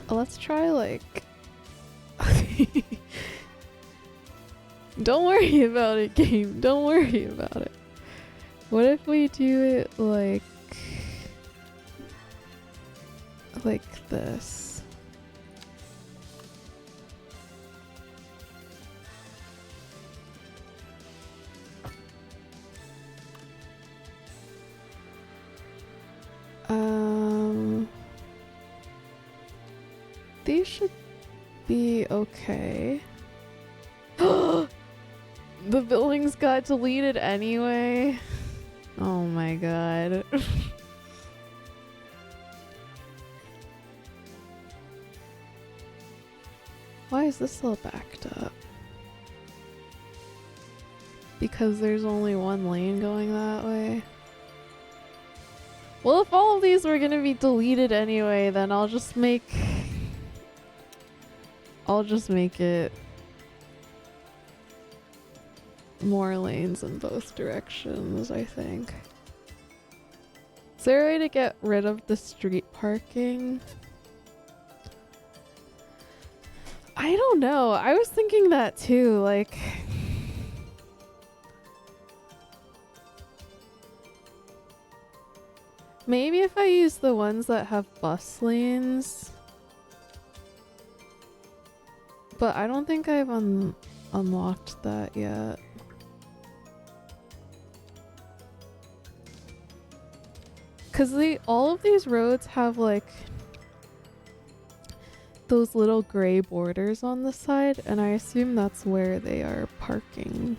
Let's try like Don't worry about it, game. Don't worry about it. What if we do it like this? These should be okay. The buildings got deleted anyway. Oh my god. Why is this still backed up? Because there's only one lane going that way. Well, if all of these were gonna be deleted anyway, then I'll just make it more lanes in both directions, I think. Is there a way to get rid of the street parking? I don't know. I was thinking that too, like... Maybe if I use the ones that have bus lanes. But I don't think I've unlocked that yet. 'Cause all of these roads have like those little gray borders on the side, and I assume that's where they are parking.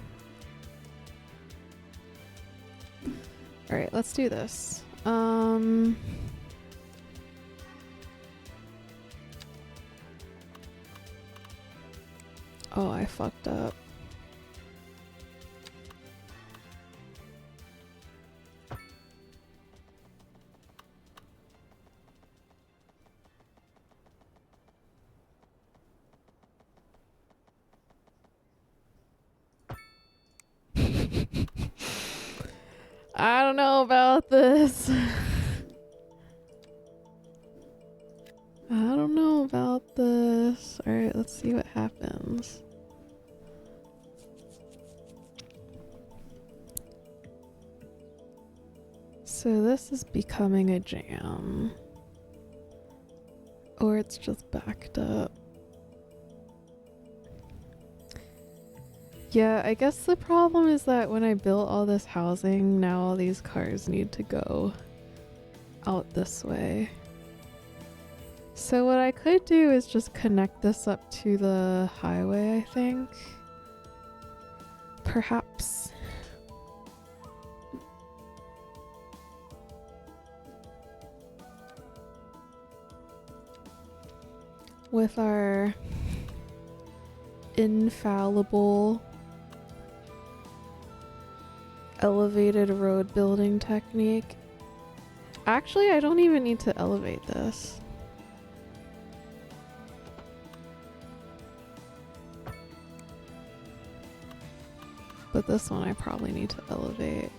Alright, let's do this. Oh, I fucked up. I don't know about this. I don't know about this. Alright, let's see what happens. So this is becoming a jam. Or it's just backed up. Yeah, I guess the problem is that when I built all this housing, now all these cars need to go out this way. So what I could do is just connect this up to the highway, I think. Perhaps. With our infallible elevated road building technique. Actually, I don't even need to elevate this. But this one I probably need to elevate.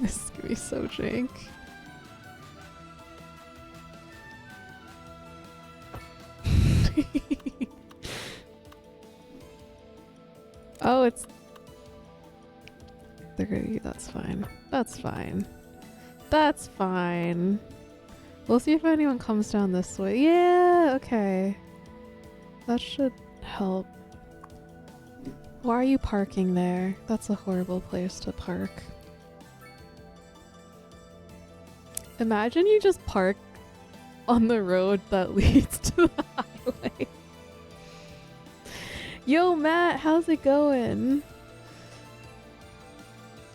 This is gonna be so jank. Oh, it's 30. That's fine. That's fine. That's fine. We'll see if anyone comes down this way. Yeah, okay. That should help. Why are you parking there? That's a horrible place to park. Imagine you just park on the road that leads to the highway. Yo, Matt, how's it going?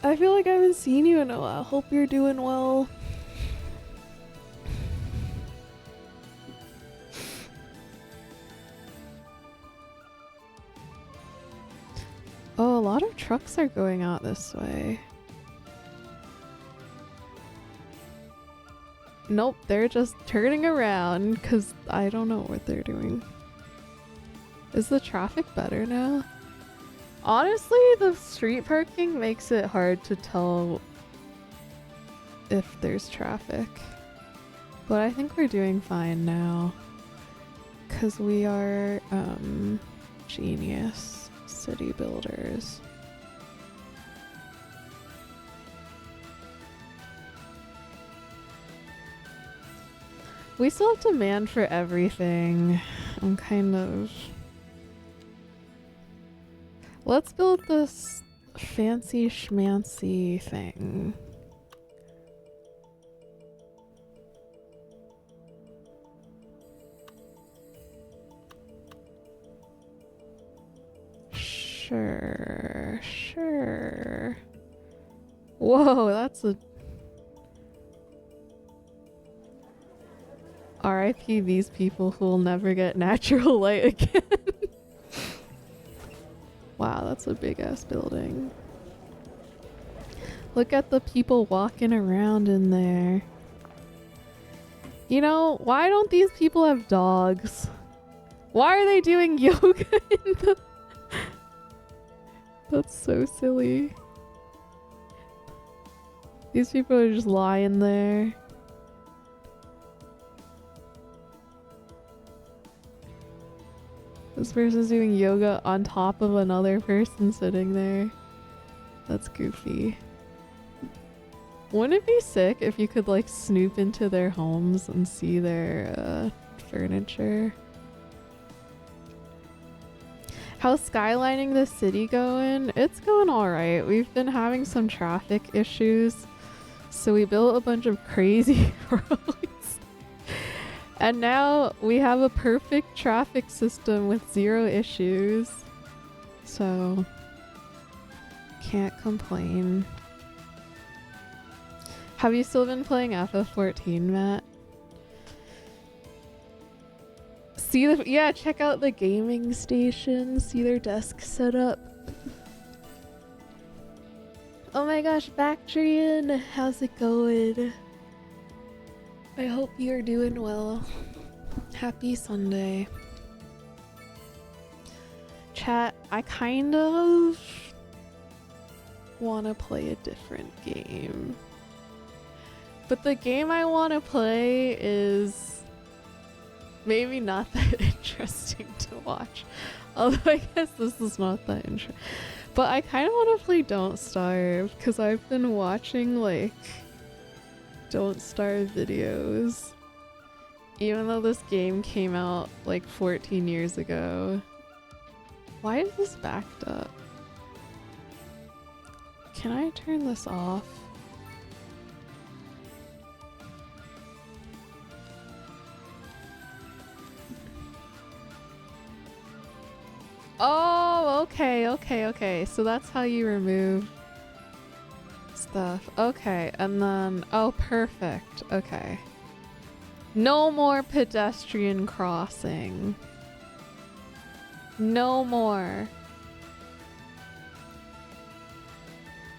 I feel like I haven't seen you in a while. Hope you're doing well. Oh, a lot of trucks are going out this way. Nope, they're just turning around because I don't know what they're doing. Is the traffic better now? Honestly, the street parking makes it hard to tell if there's traffic. But I think we're doing fine now. Because we are genius city builders. We still have demand for everything. I'm kind of... Let's build this fancy schmancy thing. Sure, sure. Whoa, that's a... RIP these people who will never get natural light again. Wow, that's a big ass building. Look at the people walking around in there. You know, why don't these people have dogs? Why are they doing yoga in the... That's so silly. These people are just lying there. This person's doing yoga on top of another person sitting there. That's goofy. Wouldn't it be sick if you could like snoop into their homes and see their furniture. How's skylining the city going? It's going alright. We've been having some traffic issues, so we built a bunch of crazy roads. And now we have a perfect traffic system with 0 issues. So, can't complain. Have you still been playing FF14, Matt? Yeah, check out the gaming station, see their desk setup. Oh my gosh, Bactrian, how's it going? I hope you're doing well. Happy Sunday. Chat, I kind of want to play a different game. But the game I want to play is maybe not that interesting to watch. Although I guess this is not that interesting. But I kind of want to play Don't Starve because I've been watching like Don't Starve videos. Even though this game came out like 14 years ago. Why is this backed up? Can I turn this off? Oh, okay. So that's how you remove stuff. Okay, and then, oh, perfect. Okay. No more pedestrian crossing. No more.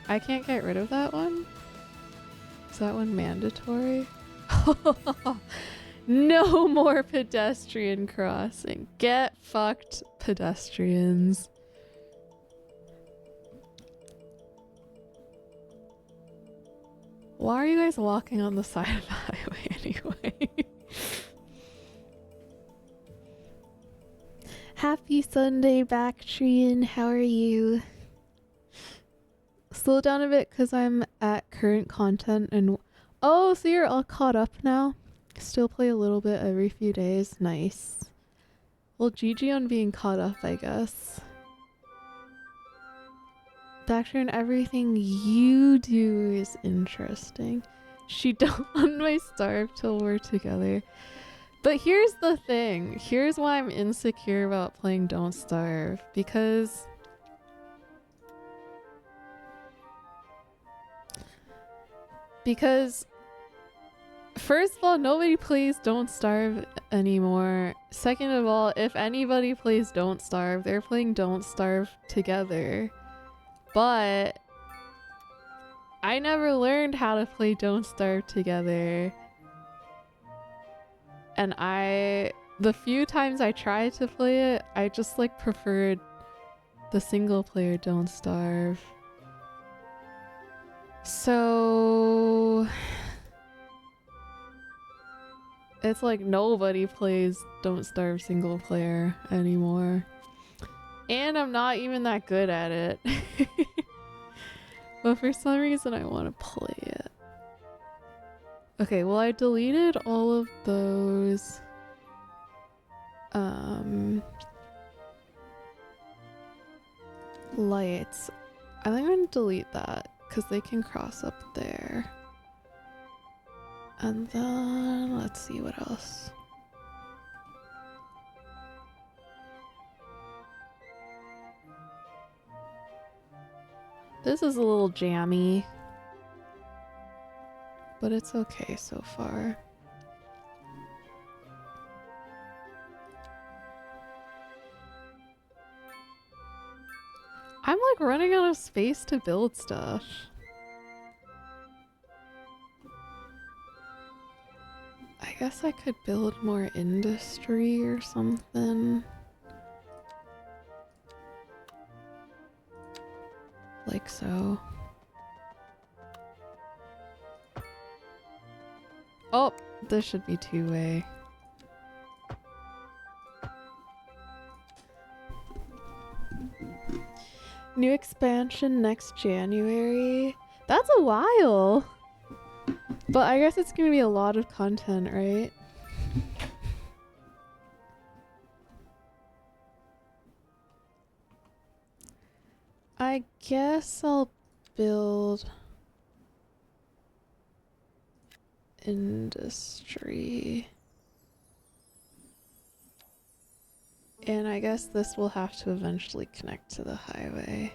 I can't get rid of that one? Is that one mandatory? No more pedestrian crossing. Get fucked, pedestrians. Why are you guys walking on the side of the highway anyway? Happy Sunday, Bactrian. How are you? Slow down a bit because I'm at current content and... Oh, so you're all caught up now? Still play a little bit every few days. Nice. Well, GG on being caught up, I guess. Bactrian, everything you do is interesting. She don't want my starve till we're together. But here's the thing. Here's why I'm insecure about playing Don't Starve. Because... first of all, nobody plays Don't Starve anymore. Second of all, if anybody plays Don't Starve, they're playing Don't Starve together. But I never learned how to play Don't Starve together. And the few times I tried to play it, I just like preferred the single player Don't Starve. So it's like nobody plays Don't Starve single player anymore. And I'm not even that good at it. But for some reason I want to play it. Okay, well I deleted all of those lights. I think I'm gonna delete that because they can cross up there. And then let's see what else. This is a little jammy, but it's okay so far. I'm like running out of space to build stuff. I guess I could build more industry or something. Like so. Oh, this should be two-way. New expansion next January. That's a while. But I guess it's gonna be a lot of content, right? I guess I'll build industry. And I guess this will have to eventually connect to the highway.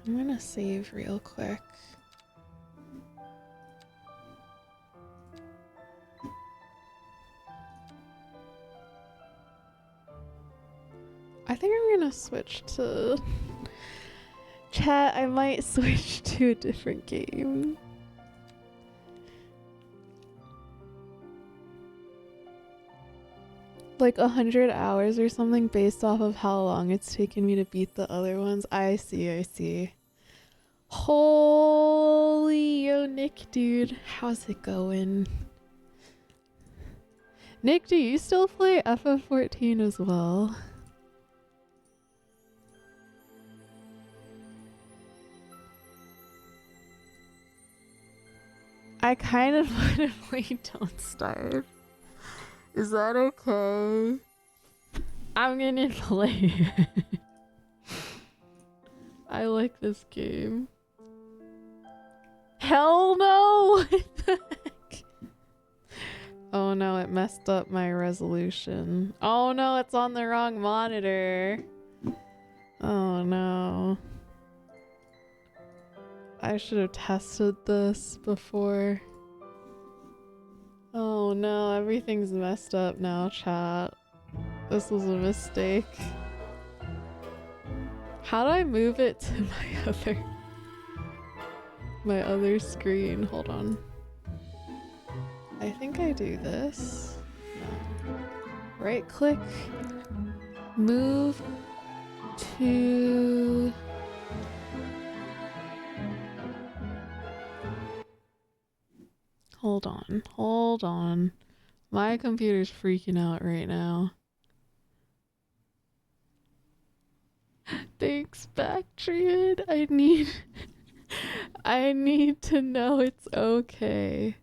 I'm gonna save real quick. I think I'm gonna switch to chat. I might switch to a different game. Like 100 hours or something based off of how long it's taken me to beat the other ones. I see, I see. Holy, yo, Nick, dude. How's it going? Nick, do you still play FF14 as well? I kind of want to play Don't Starve. Is that okay? I'm gonna play it. I like this game. Hell no! What the heck? Oh no, it messed up my resolution. Oh no, it's on the wrong monitor. Oh no. I should have tested this before. Oh no, everything's messed up now, chat. This was a mistake. How do I move it to my other screen? Hold on. I think I do this. No. Right click. Move to... Hold on, hold on. My computer's freaking out right now. Thanks, Bactrian. I need to know it's okay.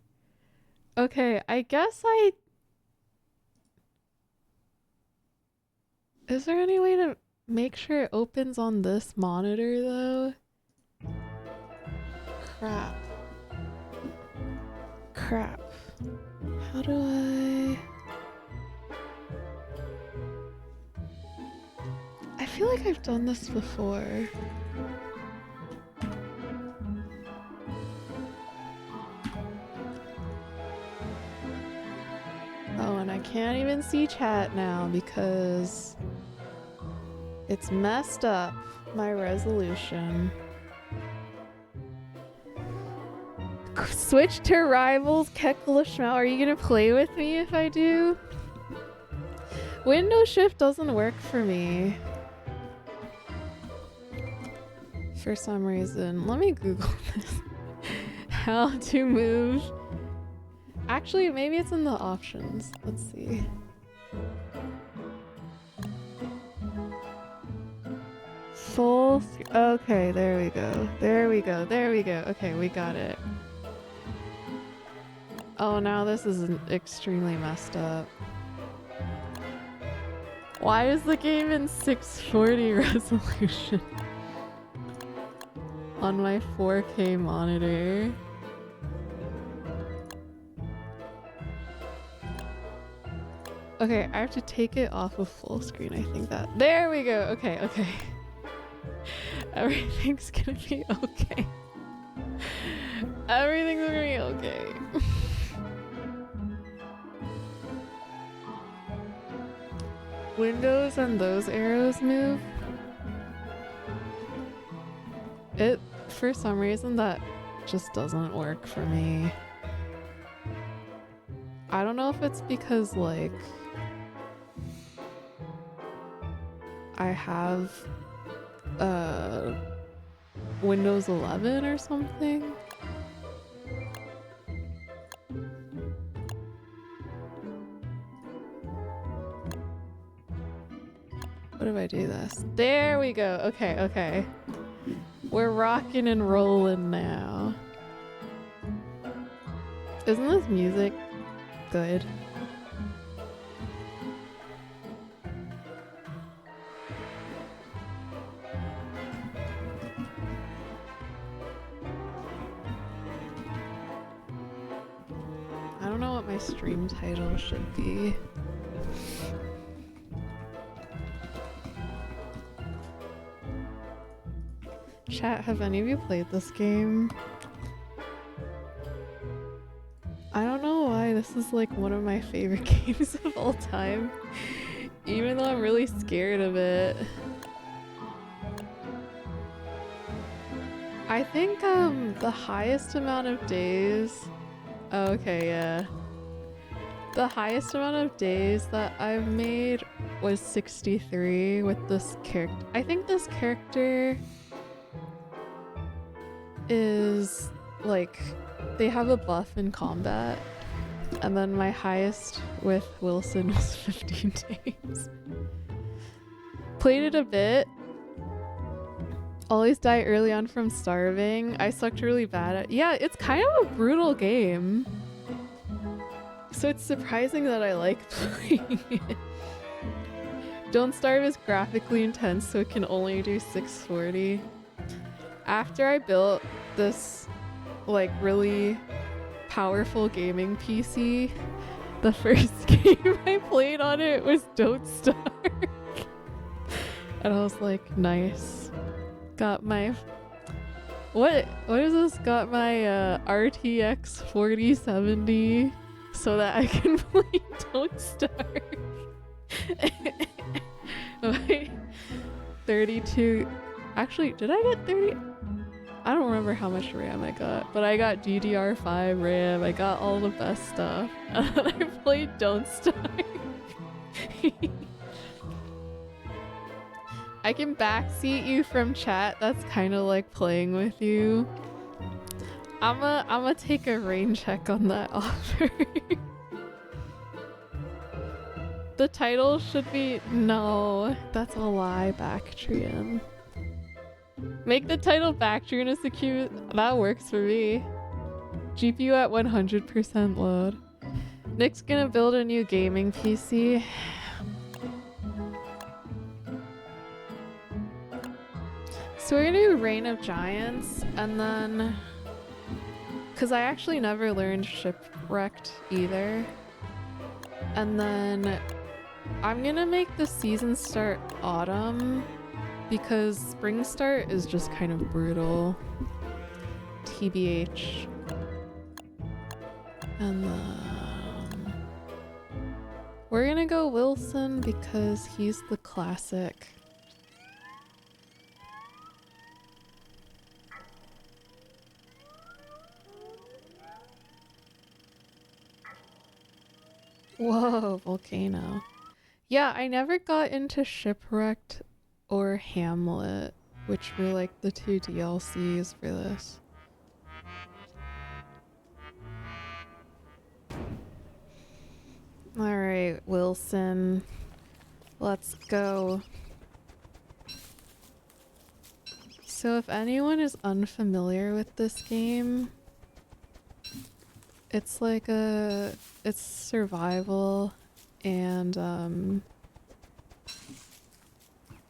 Okay, I guess is there any way to make sure it opens on this monitor though? Crap. Crap. How do I feel like I've done this before. Oh, and I can't even see chat now because it's messed up my resolution. Switch to Rivals, Keklashmau. Are you gonna play with me if I do? Window shift doesn't work for me. For some reason. Let me Google this. How to move. Actually, maybe it's in the options. Let's see. Full. Okay, there we go. There we go. There we go. Okay, we got it. Oh, now this is extremely messed up. Why is the game in 640 resolution on my 4K monitor? Okay, I have to take it off of full screen. I think that. There we go. Okay, okay. Everything's gonna be okay. Everything's gonna be okay. Windows and those arrows move. It, for some reason, that just doesn't work for me. I don't know if it's because, like, I have Windows 11 or something. What if I do this? There we go. Okay, okay. We're rocking and rolling now. Isn't this music good? I don't know what my stream title should be. Chat, have any of you played this game? I don't know why this is like one of my favorite games of all time, even though I'm really scared of it. I think the highest amount of days, oh, okay, yeah, the highest amount of days that I've made was 63 with this character. I think this character is like, they have a buff in combat, and then my highest with Wilson was 15 days. Played it a bit. Always die early on from starving. I sucked really bad at. Yeah, it's kind of a brutal game, so it's surprising that I like playing it. Don't Starve is graphically intense, so it can only do 640. After I built this like really powerful gaming PC, the first game I played on it was Don't Starve. And I was like, nice. Got my what is this? Got my RTX 4070 so that I can play Don't Starve. Wait, 32. Actually, did I get 30? I don't remember how much RAM I got, but I got DDR5 RAM. I got all the best stuff. And then I played Don't Starve. I can backseat you from chat. That's kind of like playing with you. I'ma take a rain check on that offer. The title should be, no, that's a lie, Bactrian. Make the title Bactrian as the queue. That works for me. GPU at 100% load. Nick's gonna build a new gaming PC. So we're gonna do Reign of Giants, and then, cause I actually never learned Shipwrecked either. And then I'm gonna make the season start autumn, because spring start is just kind of brutal. TBH. And then we're gonna go Wilson because he's the classic. Whoa, volcano. Yeah, I never got into Shipwrecked or Hamlet, which were like the two DLCs for this. Alright, Wilson. Let's go. So if anyone is unfamiliar with this game, it's like it's survival, and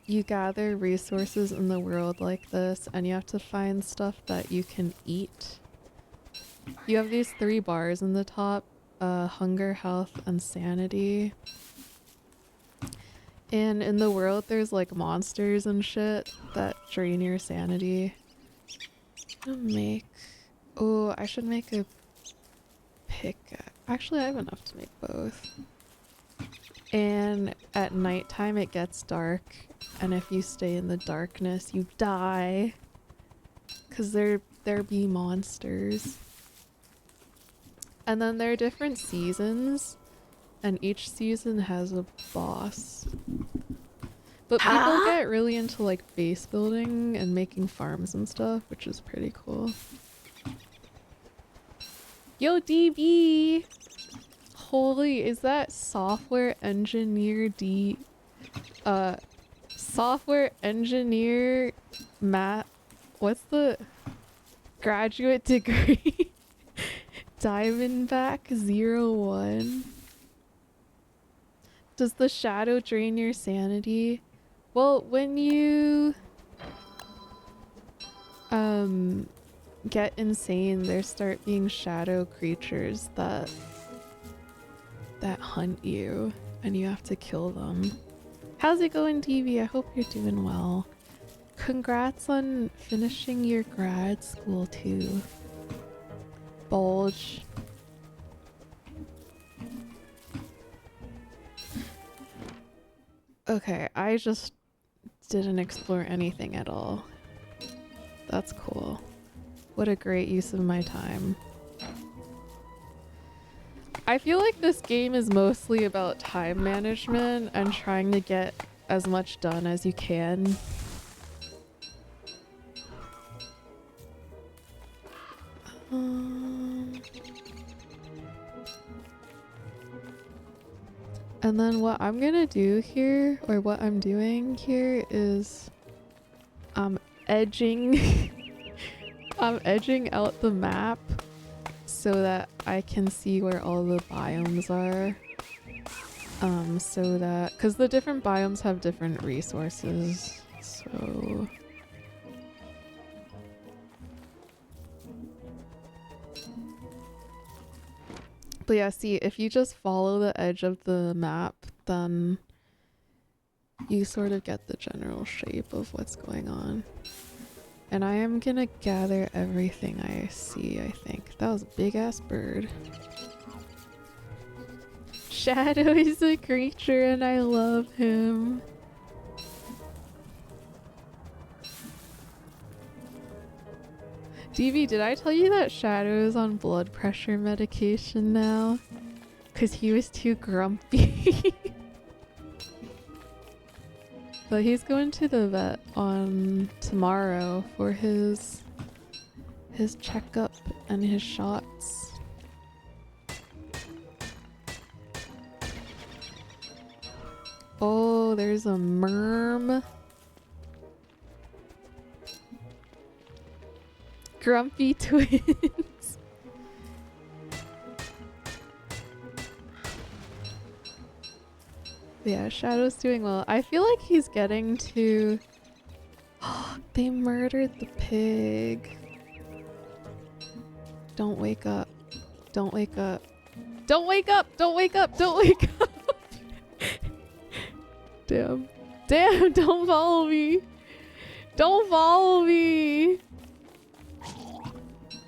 you gather resources in the world like this, and you have to find stuff that you can eat. You have these 3 bars in the top, hunger, health, and sanity. And in the world there's like monsters and shit that drain your sanity. Oh, I should make a pickaxe. Actually, I have enough to make both. And at nighttime it gets dark, and if you stay in the darkness you die, because there be monsters. And then there are different seasons, and each season has a boss. But people get really into like base building and making farms and stuff, which is pretty cool. Yo, DB! Holy, is that software engineer Software engineer, Matt. What's the graduate degree? Diamondback 01. Does the shadow drain your sanity? Well, when you get insane, there start being shadow creatures that hunt you and you have to kill them. How's it going, TV? I hope you're doing well. Congrats on finishing your grad school too. Bulge. Okay, I just didn't explore anything at all. That's cool. What a great use of my time. I feel like this game is mostly about time management and trying to get as much done as you can. And then what I'm gonna do here, or what I'm doing here, is I'm edging I'm edging out the map so that I can see where all the biomes are. So that, because the different biomes have different resources, so... But yeah, see, if you just follow the edge of the map, then you sort of get the general shape of what's going on. And I am gonna gather everything I see, I think. That was a big ass bird. Shadow is a creature and I love him. DV, did I tell you that Shadow is on blood pressure medication now? Cause he was too grumpy. But he's going to the vet on tomorrow for his checkup and his shots. Oh, there's a merm. Grumpy twins. Yeah, Shadow's doing well. I feel like he's getting to... They murdered the pig. Don't wake up. Don't wake up. Don't wake up! Don't wake up! Don't wake up! Damn. Damn, don't follow me! Don't follow me!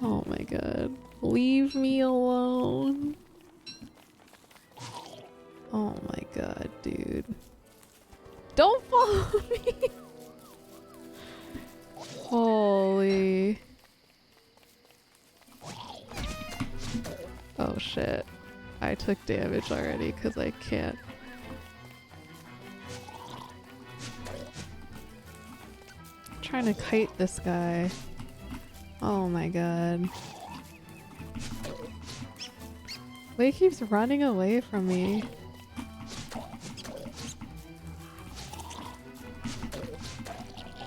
Oh my god. Leave me alone. Oh my god, dude. Don't follow me! Holy. Oh shit. I took damage already because I can't. I'm trying to kite this guy. Oh my god. Wait, he keeps running away from me.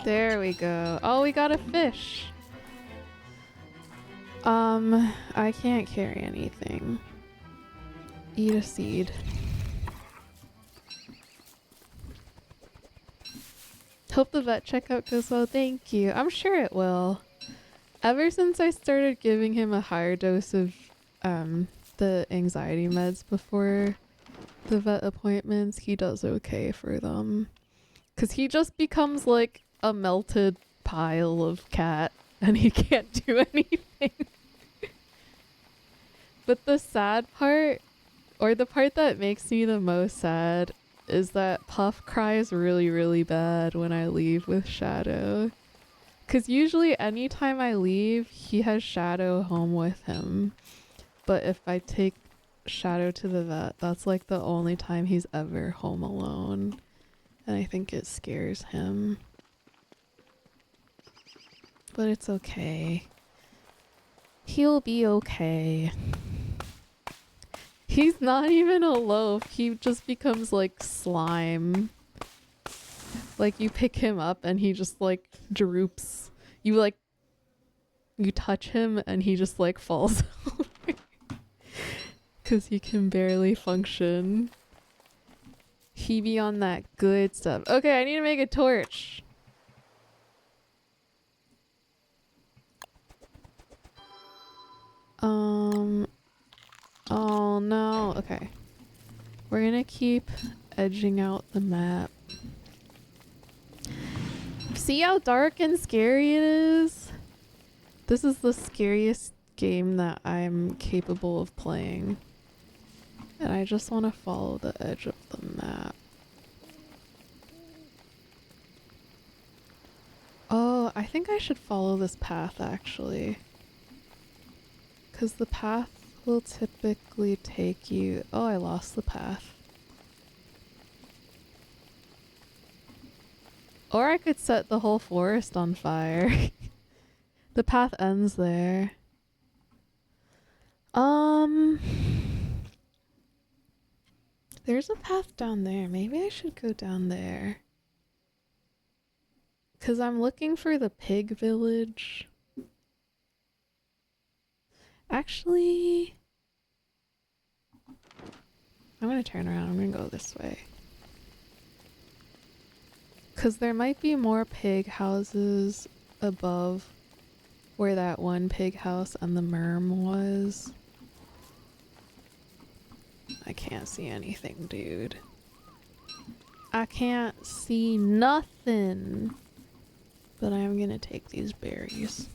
There we go. Oh, we got a fish. I can't carry anything. Eat a seed. Hope the vet checkup goes well. Thank you. I'm sure it will. Ever since I started giving him a higher dose of the anxiety meds before the vet appointments, he does okay for them. 'Cause he just becomes like a melted pile of cat and he can't do anything. But the sad part, or the part that makes me the most sad, is that Puff cries really, really bad when I leave with Shadow. 'Cause usually anytime I leave, he has Shadow home with him. But if I take Shadow to the vet, that's like the only time he's ever home alone. And I think it scares him. But it's okay. He'll be okay. He's not even a loaf. He just becomes like slime. Like you pick him up and he just like droops. You touch him and he just like falls over. Cause he can barely function. He be on that good stuff. Okay, I need to make a torch. Oh no. Okay. We're gonna keep edging out the map. See how dark and scary it is? This is the scariest game that I'm capable of playing. And I just want to follow the edge of the map. Oh, I think I should follow this path actually. Because the path will typically take you... Oh, I lost the path. Or I could set the whole forest on fire. The path ends there. There's a path down there. Maybe I should go down there. 'Cause I'm looking for the pig village. Actually, I'm gonna turn around. I'm gonna go this way. 'Cause there might be more pig houses above where that one pig house and the merm was. I can't see anything, dude. I can't see nothing. But I'm gonna take these berries.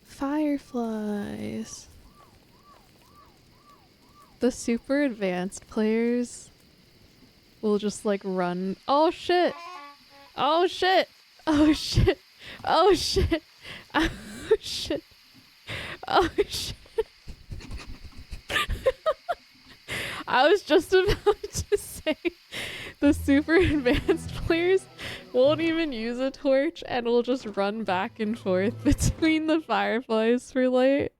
Fireflies. The super advanced players will just like run. Oh shit! Oh shit! Oh shit! Oh shit! Oh shit! Oh shit! I was just about to say the super advanced players won't even use a torch and will just run back and forth between the fireflies for light.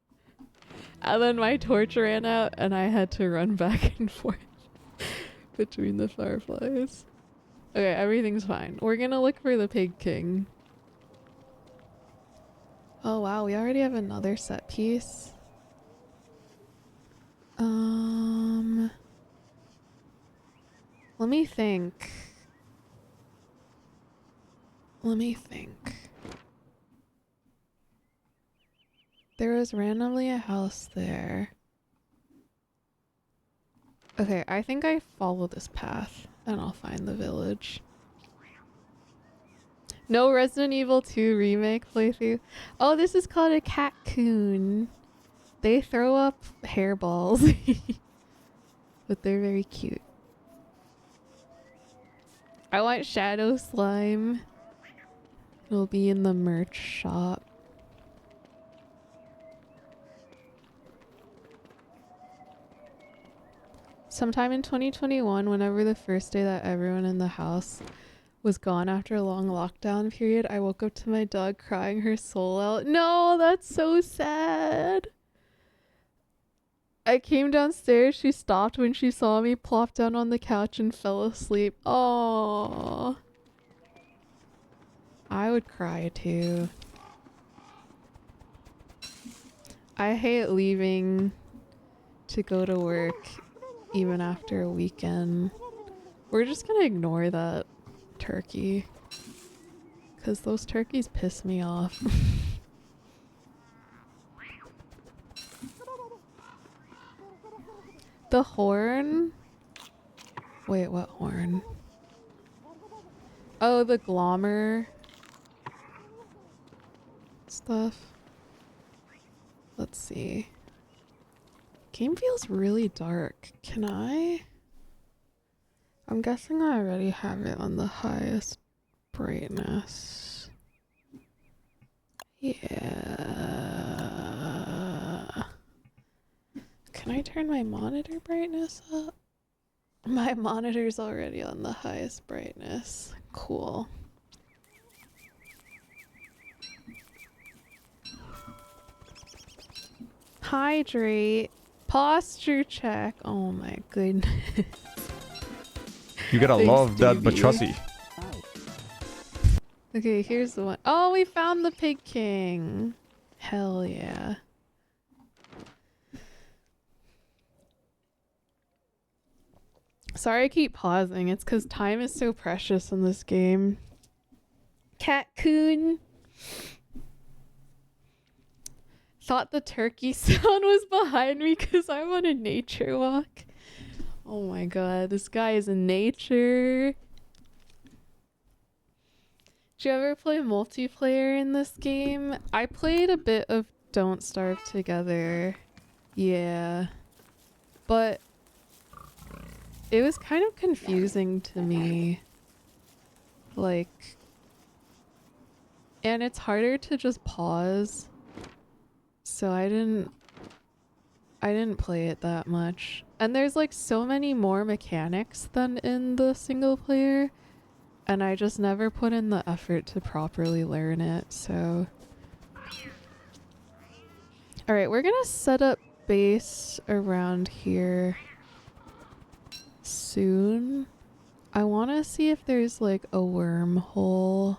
And then my torch ran out and I had to run back and forth between the fireflies. Okay, everything's fine. We're gonna look for the pig king. Oh wow, we already have another set piece. Let me think. There was randomly a house there. Okay, I think I follow this path and I'll find the village. No Resident Evil 2 remake playthrough. Oh, this is called a catcoon. They throw up hairballs. But they're very cute. I want shadow slime. It'll be in the merch shop. Sometime in 2021, whenever the first day that everyone in the house was gone after a long lockdown period, I woke up to my dog crying her soul out. No, that's so sad. I came downstairs, she stopped when she saw me, plopped down on the couch and fell asleep. Aww. I would cry too. I hate leaving to go to work even after a weekend. We're just gonna ignore that turkey. 'Cause those turkeys piss me off. The horn? Wait, what horn? Oh, the glommer stuff. Let's see. Game feels really dark. Can I? I'm guessing I already have it on the highest brightness. Yeah. Can I turn my monitor brightness up? My monitor's already on the highest brightness. Cool. Hydrate. Posture check. Oh my goodness. You gotta Thanks, love that Stevie. Bachussi. Okay, here's the one. Oh, we found the Pig King. Hell yeah. Sorry I keep pausing. It's because time is so precious in this game. Cat-coon. Thought the turkey sound was behind me because I'm on a nature walk. Oh my god, this guy is in nature. Did you ever play multiplayer in this game? I played a bit of Don't Starve Together. Yeah. But it was kind of confusing to me. Like, and it's harder to just pause. So I didn't play it that much. And there's like so many more mechanics than in the single player. And I just never put in the effort to properly learn it, so. Alright, we're gonna set up base around here soon. I wanna see if there's like a wormhole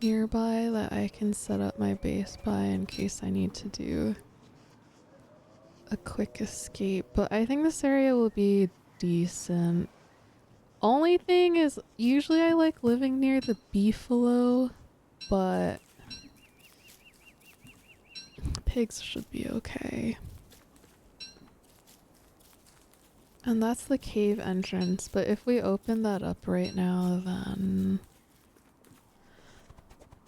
nearby that I can set up my base by in case I need to do a quick escape. But I think this area will be decent. Only thing is, usually I like living near the beefalo, but pigs should be okay. And that's the cave entrance, but if we open that up right now, then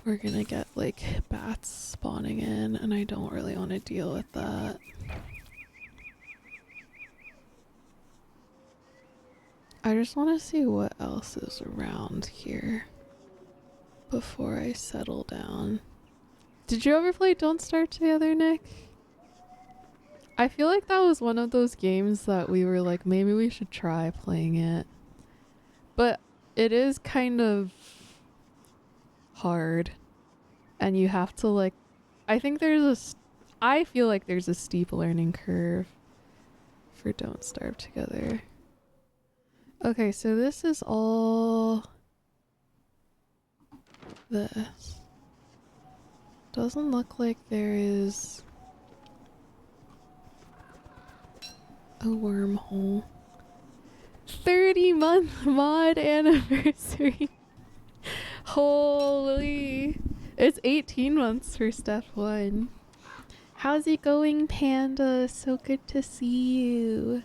we're gonna get like bats spawning in, and I don't really want to deal with that. I just want to see what else is around here before I settle down. Did you ever play Don't Starve Together, Nick? I feel like that was one of those games that we were like, maybe we should try playing it. But it is kind of hard. And you have to like, I feel like there's a steep learning curve for Don't Starve Together. Okay, so this is all this. Doesn't look like there is a wormhole. 30-month mod anniversary. Holy. It's 18 months for step 1. How's it going, Panda? So good to see you.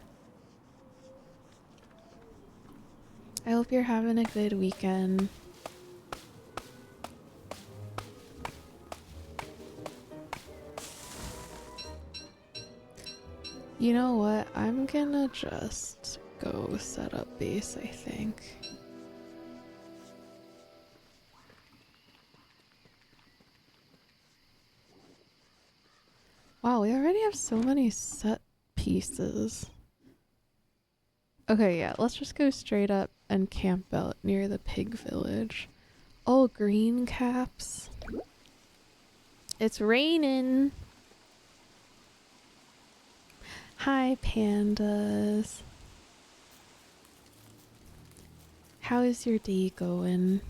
I hope you're having a good weekend. You know what? I'm gonna just go set up base, I think. Wow, we already have so many set pieces. Okay, yeah, let's just go straight up and camp out near the pig village. Oh, green caps. It's raining. Hi, pandas. How is your day going?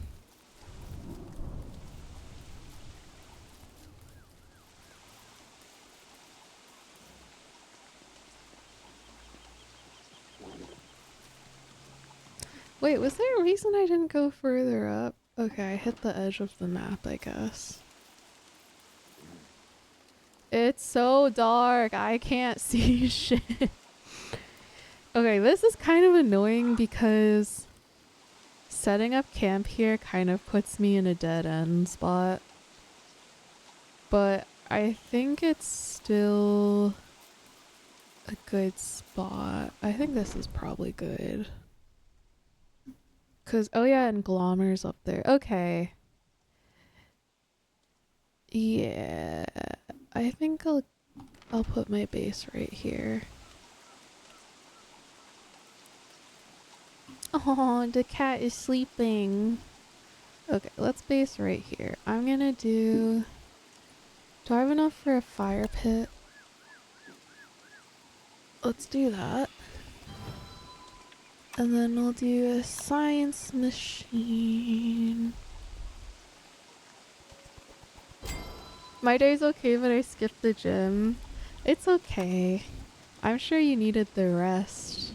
Wait, was there a reason I didn't go further up? Okay, I hit the edge of the map, I guess. It's so dark, I can't see shit. Okay, this is kind of annoying because setting up camp here kind of puts me in a dead end spot. But I think it's still a good spot. I think this is probably good. Cause, oh yeah, and Glommer's up there. Okay. Yeah, I think I'll put my base right here. Oh, the cat is sleeping. Okay, let's base right here. I'm gonna do I have enough for a fire pit? Let's do that. And then we'll do a science machine. My day's okay, but I skipped the gym. It's okay. I'm sure you needed the rest.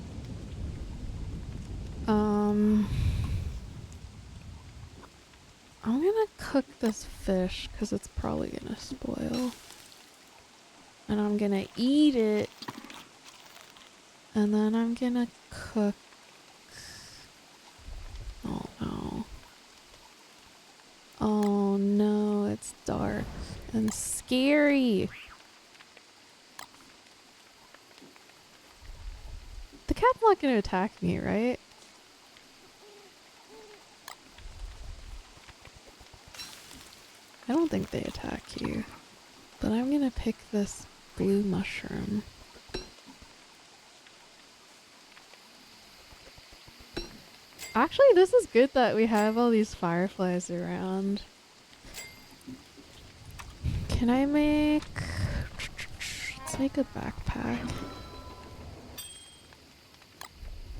I'm gonna cook this fish because it's probably gonna spoil. And I'm gonna eat it. And then I'm gonna cook. Oh no. Oh no, it's dark and scary. The cat's not gonna attack me, right? I don't think they attack you. But I'm gonna pick this blue mushroom. Actually, this is good that we have all these fireflies around. Can I make... Let's make a backpack.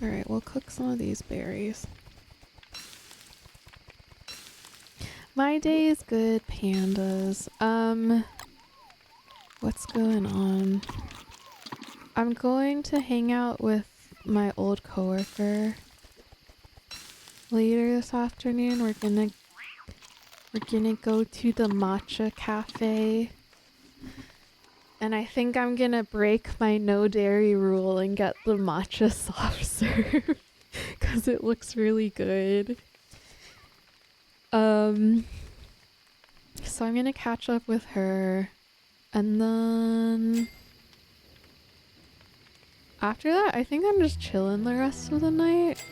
Alright, we'll cook some of these berries. My day is good, pandas. What's going on? I'm going to hang out with my old coworker later this afternoon. We're gonna go to the matcha cafe. And I think I'm gonna break my no dairy rule and get the matcha soft serve because it looks really good. So I'm gonna catch up with her, and then after that I think I'm just chilling the rest of the night.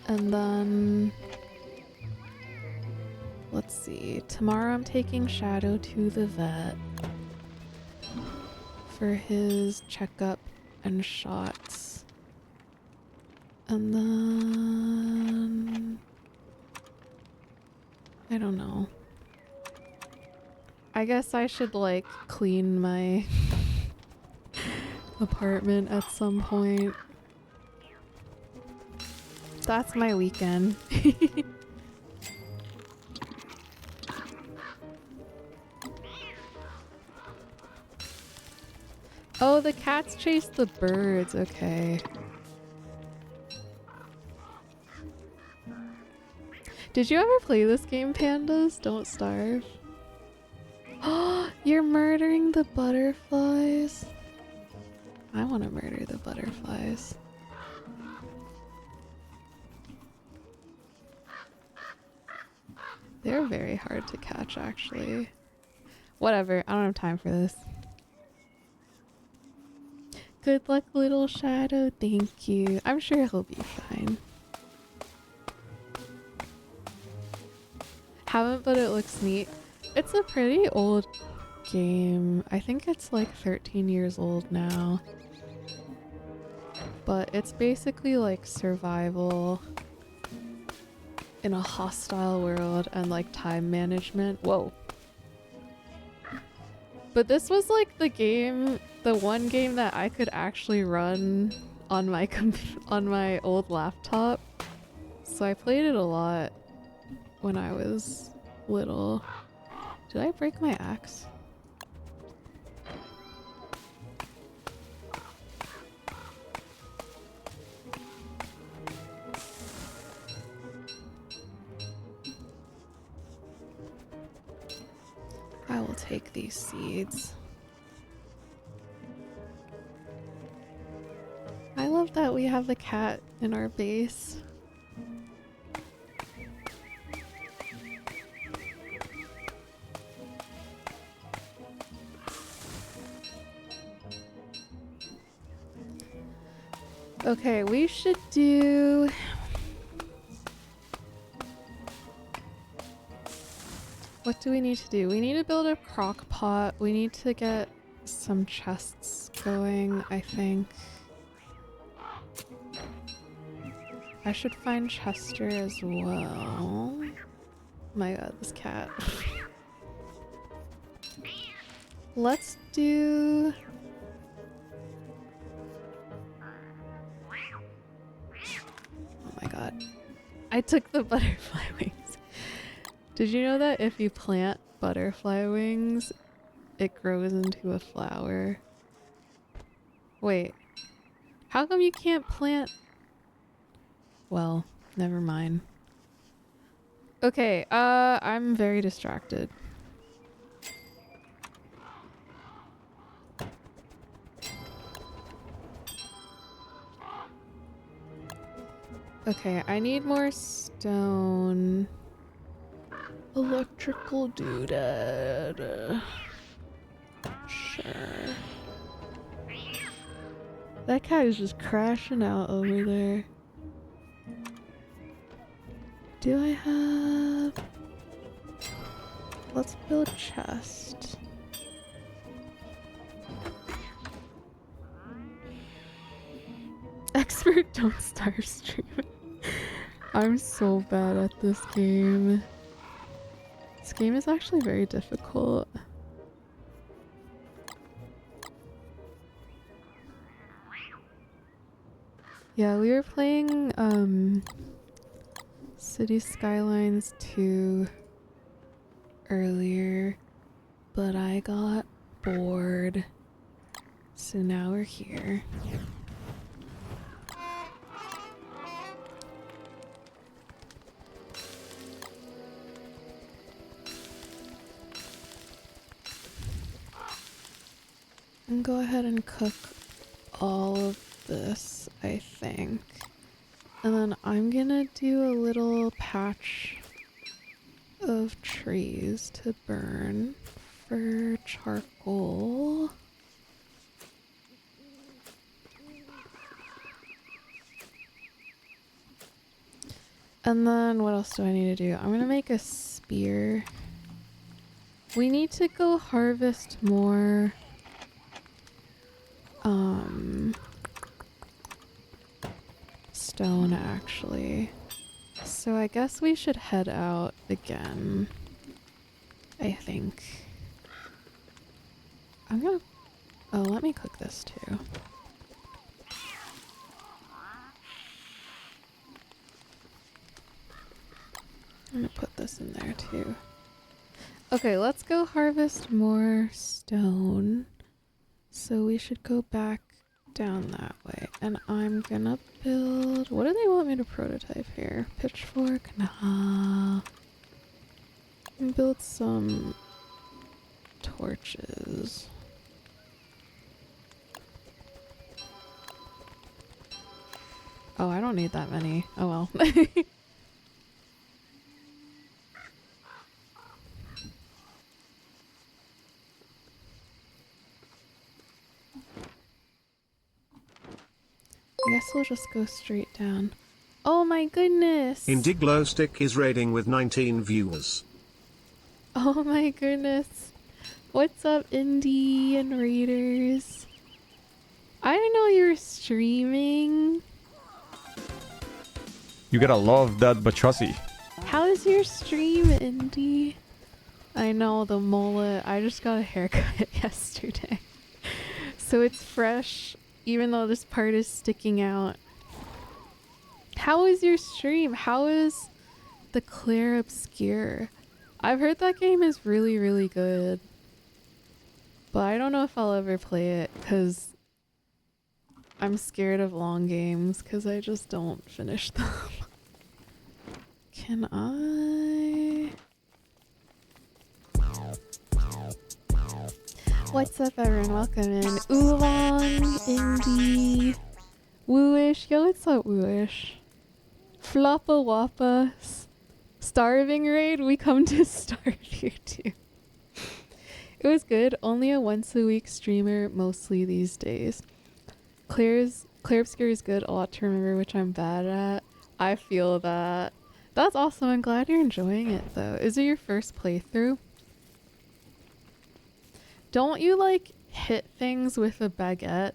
And then let's see, tomorrow I'm taking Shadow to the vet for his checkup and shots. And then I don't know. I guess I should like clean my apartment at some point. That's my weekend. Oh, the cats chase the birds. Okay. Did you ever play this game, Pandas? Don't Starve. Oh, you're murdering the butterflies. I want to murder the butterflies. They're very hard to catch, actually. Whatever, I don't have time for this. Good luck, little Shadow. Thank you. I'm sure he'll be fine. Haven't, but it looks neat. It's a pretty old game. I think it's like 13 years old now. But it's basically like survival in a hostile world and like time management. Whoa. But this was like the one game that I could actually run on my on my old laptop. So I played it a lot when I was little. Did I break my axe? I will take these seeds. I love that we have the cat in our base. Okay, we should do... What do we need to do? We need to build a crock pot. We need to get some chests going, I think. I should find Chester as well. My god, this cat. Let's do... I took the butterfly wings. Did you know that if you plant butterfly wings, it grows into a flower? Wait, how come you can't plant? Well, never mind. Okay, I'm very distracted. Okay, I need more stone. Electrical doodad. Sure. That cat is just crashing out over there. Do I have... Let's build a chest. Expert don't start streaming. I'm so bad at this game. This game is actually very difficult. Yeah, we were playing City Skylines 2 earlier, but I got bored. So now we're here. And go ahead and cook all of this, I think. And then I'm gonna do a little patch of trees to burn for charcoal. And then what else do I need to do? I'm gonna make a spear. We need to go harvest more stone actually. So I guess we should head out again. I think. Oh, let me cook this too. I'm gonna put this in there too. Okay, let's go harvest more stone. So we should go back down that way. And I'm gonna build... What do they want me to prototype here? Pitchfork? Nah. Build some torches. Oh, I don't need that many. Oh well. I guess we'll just go straight down. Oh my goodness! Indiglowstick is raiding with 19 viewers. Oh my goodness. What's up, Indian Raiders? I didn't know you were streaming. You gotta love that Batrussi. How is your stream, Indy? I know, the mullet. I just got a haircut yesterday. So it's fresh, even though this part is sticking out. How is your stream? How is the Claire Obscure? I've heard that game is really, really good. But I don't know if I'll ever play it, because I'm scared of long games, because I just don't finish them. Can I... What's up, everyone? Welcome in. Oolong, Indie, Wooish. Yo, what's up, Wooish? Floppa Wappa. Starving Raid. We come to starve you too. It was good. Only a once a week streamer mostly these days. Claire Obscure is good. A lot to remember, which I'm bad at. I feel that. That's awesome. I'm glad you're enjoying it though. Is it your first playthrough? Don't you like hit things with a baguette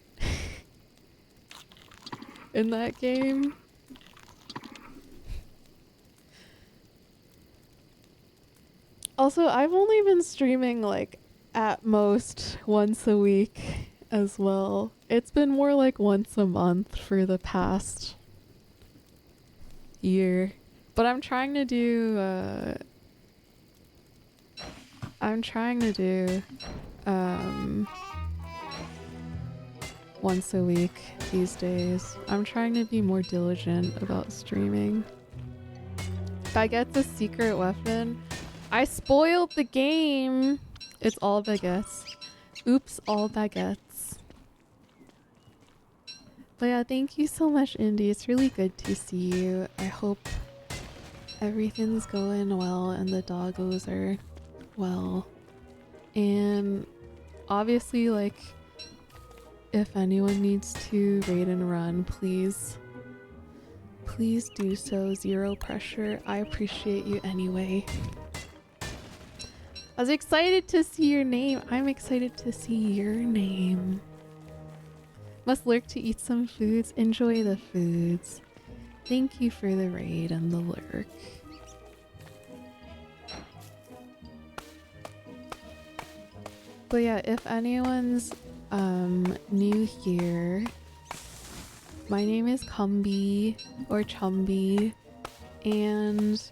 in that game? Also, I've only been streaming like at most once a week as well. It's been more like once a month for the past year. But I'm trying to do once a week these days. I'm trying to be more diligent about streaming. If I get the secret weapon, I spoiled the game. It's all baguettes. Oops, all baguettes. But yeah, thank you so much, Indy. It's really good to see you. I hope everything's going well and the doggos are well. And obviously, like, if anyone needs to raid and run, please do so. Zero pressure. I appreciate you anyway. I was excited to see your name. I'm excited to see your name. Must lurk to eat some foods. Enjoy the foods. Thank you for the raid and the lurk. But yeah, if anyone's new here, my name is Cumby or Chumby, and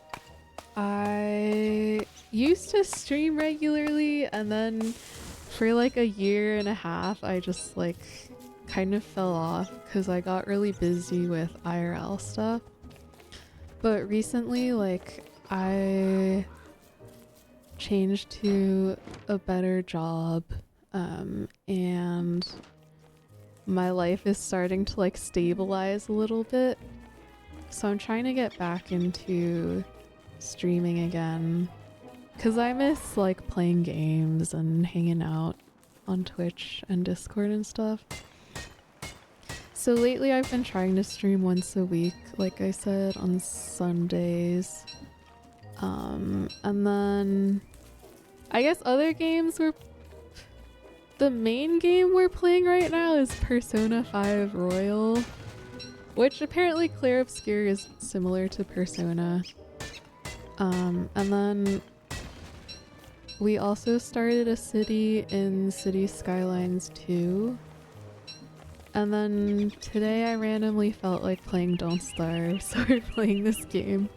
I used to stream regularly, and then for like a year and a half I just like kind of fell off because I got really busy with IRL stuff. But recently, like, I changed to a better job, and my life is starting to like stabilize a little bit, so I'm trying to get back into streaming again because I miss like playing games and hanging out on Twitch and Discord and stuff. So lately I've been trying to stream once a week, like I said, on Sundays. And then I guess other games were... The main game we're playing right now is Persona 5 Royal, which apparently Clair Obscure is similar to Persona. And then we also started a city in City Skylines 2. And then today I randomly felt like playing Don't Starve, so we're playing this game.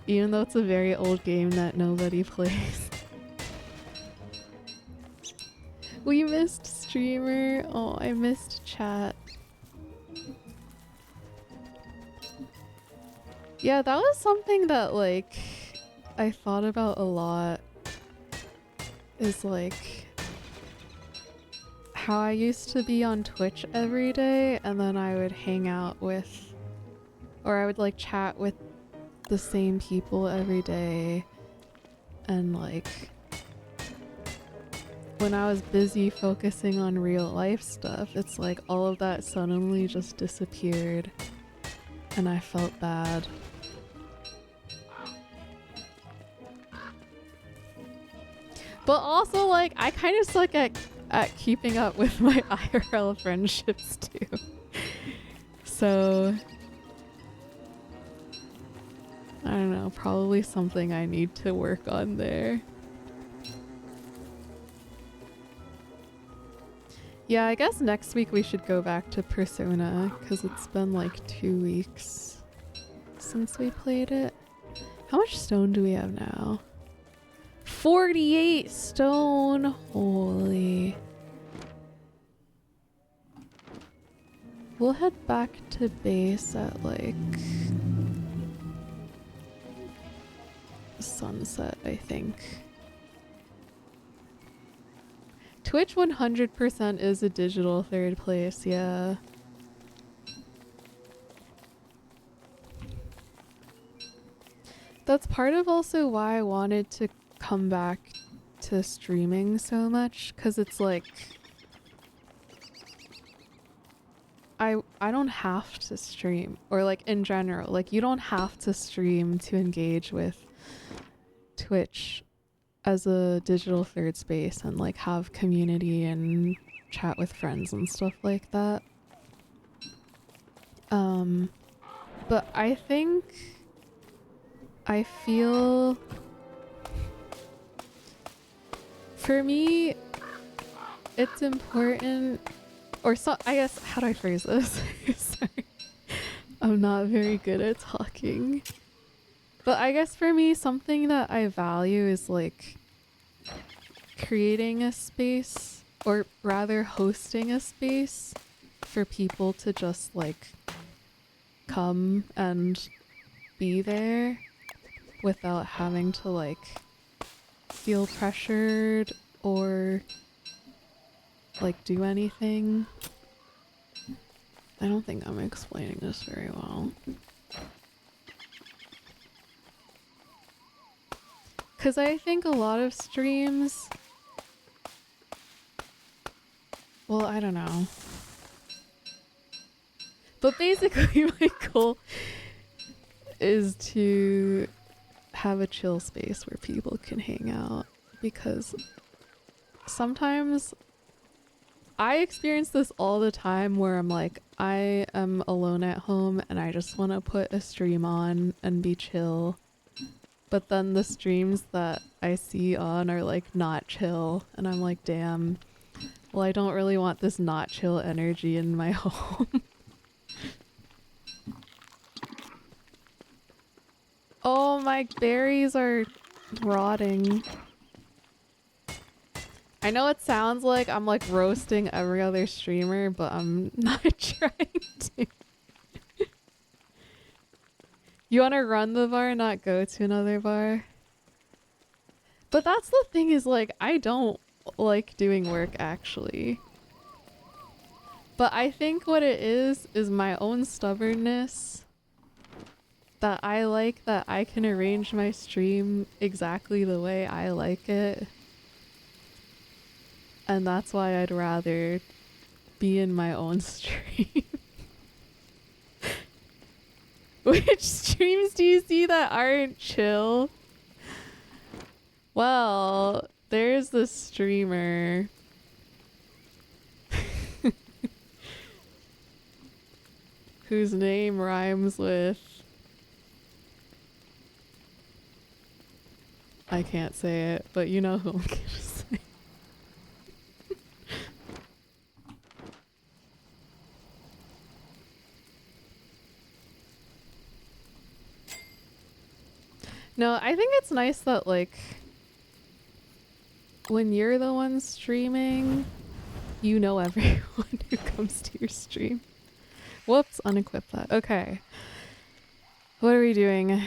Even though it's a very old game that nobody plays. We missed streamer. Oh, I missed chat. Yeah, that was something that like I thought about a lot. Is like how I used to be on Twitch every day, and then I would hang out with, or I would like chat with the same people every day, and like when I was busy focusing on real life stuff, it's like all of that suddenly just disappeared and I felt bad. But also, like, I kind of suck at keeping up with my IRL friendships too. So I don't know, probably something I need to work on there. Yeah, I guess next week we should go back to Persona, because it's been like 2 weeks since we played it. How much stone do we have now? 48 stone! Holy. We'll head back to base at like sunset, I think. Twitch 100% is a digital third place, yeah. That's part of also why I wanted to come back to streaming so much, because it's like I don't have to stream, or like in general, like you don't have to stream to engage with Twitch as a digital third space and like have community and chat with friends and stuff like that. But I think I feel for me it's important, or so I guess, how do I phrase this? Sorry, I'm not very good at talking. But I guess for me, something that I value is like creating a space, or rather hosting a space for people to just like come and be there without having to like feel pressured or like do anything. I don't think I'm explaining this very well. Because I think a lot of streams, well, I don't know. But basically my goal is to have a chill space where people can hang out, because sometimes I experience this all the time where I'm like, I am alone at home and I just want to put a stream on and be chill. But then the streams that I see on are like not chill, and I'm like, damn, well, I don't really want this not chill energy in my home. Oh, my berries are rotting. I know it sounds like I'm like roasting every other streamer, but I'm not trying to. You want to run the bar, not go to another bar? But that's the thing, is like, I don't like doing work actually. But I think what it is my own stubbornness. That I like that I can arrange my stream exactly the way I like it. And that's why I'd rather be in my own stream. Which streams do you see that aren't chill? Well, there's this streamer. Whose name rhymes with... I can't say it, but you know who I'm gonna say. No, I think it's nice that, like, when you're the one streaming, you know everyone who comes to your stream. Whoops, unequip that. Okay. What are we doing?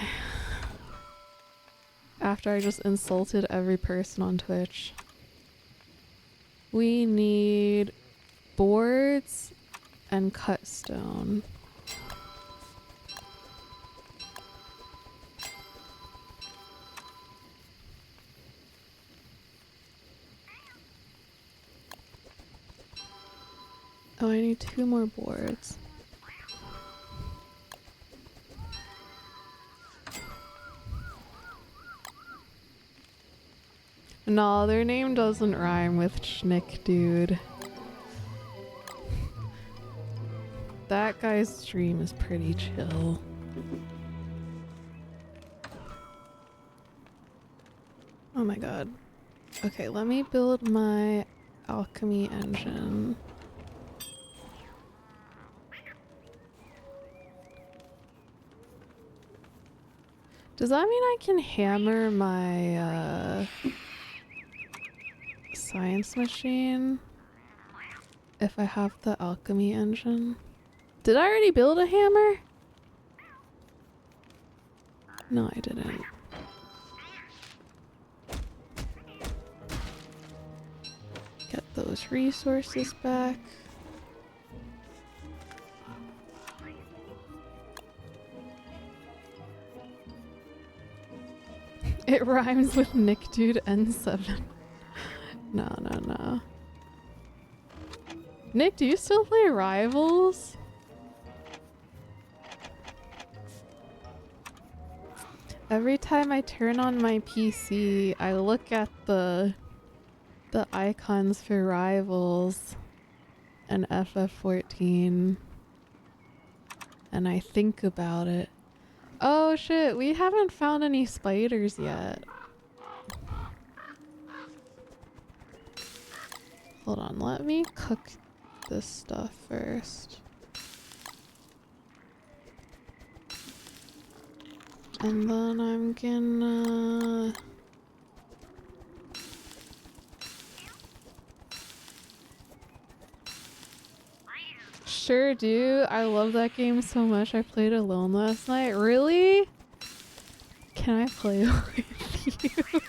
After I just insulted every person on Twitch. We need boards and cut stone. Oh, I need 2 more boards. No, their name doesn't rhyme with Schnick, dude. That guy's stream is pretty chill. Oh my god. Okay, let me build my alchemy engine. Does that mean I can hammer my science machine if I have the alchemy engine? Did I already build a hammer? No, I didn't. Get those resources back. It rhymes with Nick Dude N7. No. Nick, do you still play Rivals? Every time I turn on my PC, I look at the icons for Rivals and FF14 and I think about it. Oh shit, we haven't found any spiders yet. Hold on, let me cook this stuff first. And then I'm gonna... Sure do. I love that game so much. I played alone last night. Really? Can I play with you?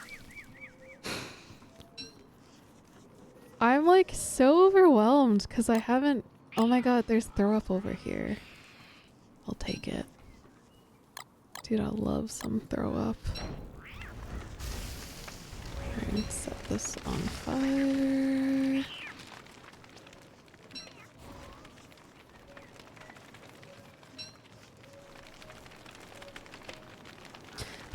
I'm like so overwhelmed because I haven't... Oh my god, there's throw up over here. I'll take it. Dude, I love some throw up. Alright, set this on fire.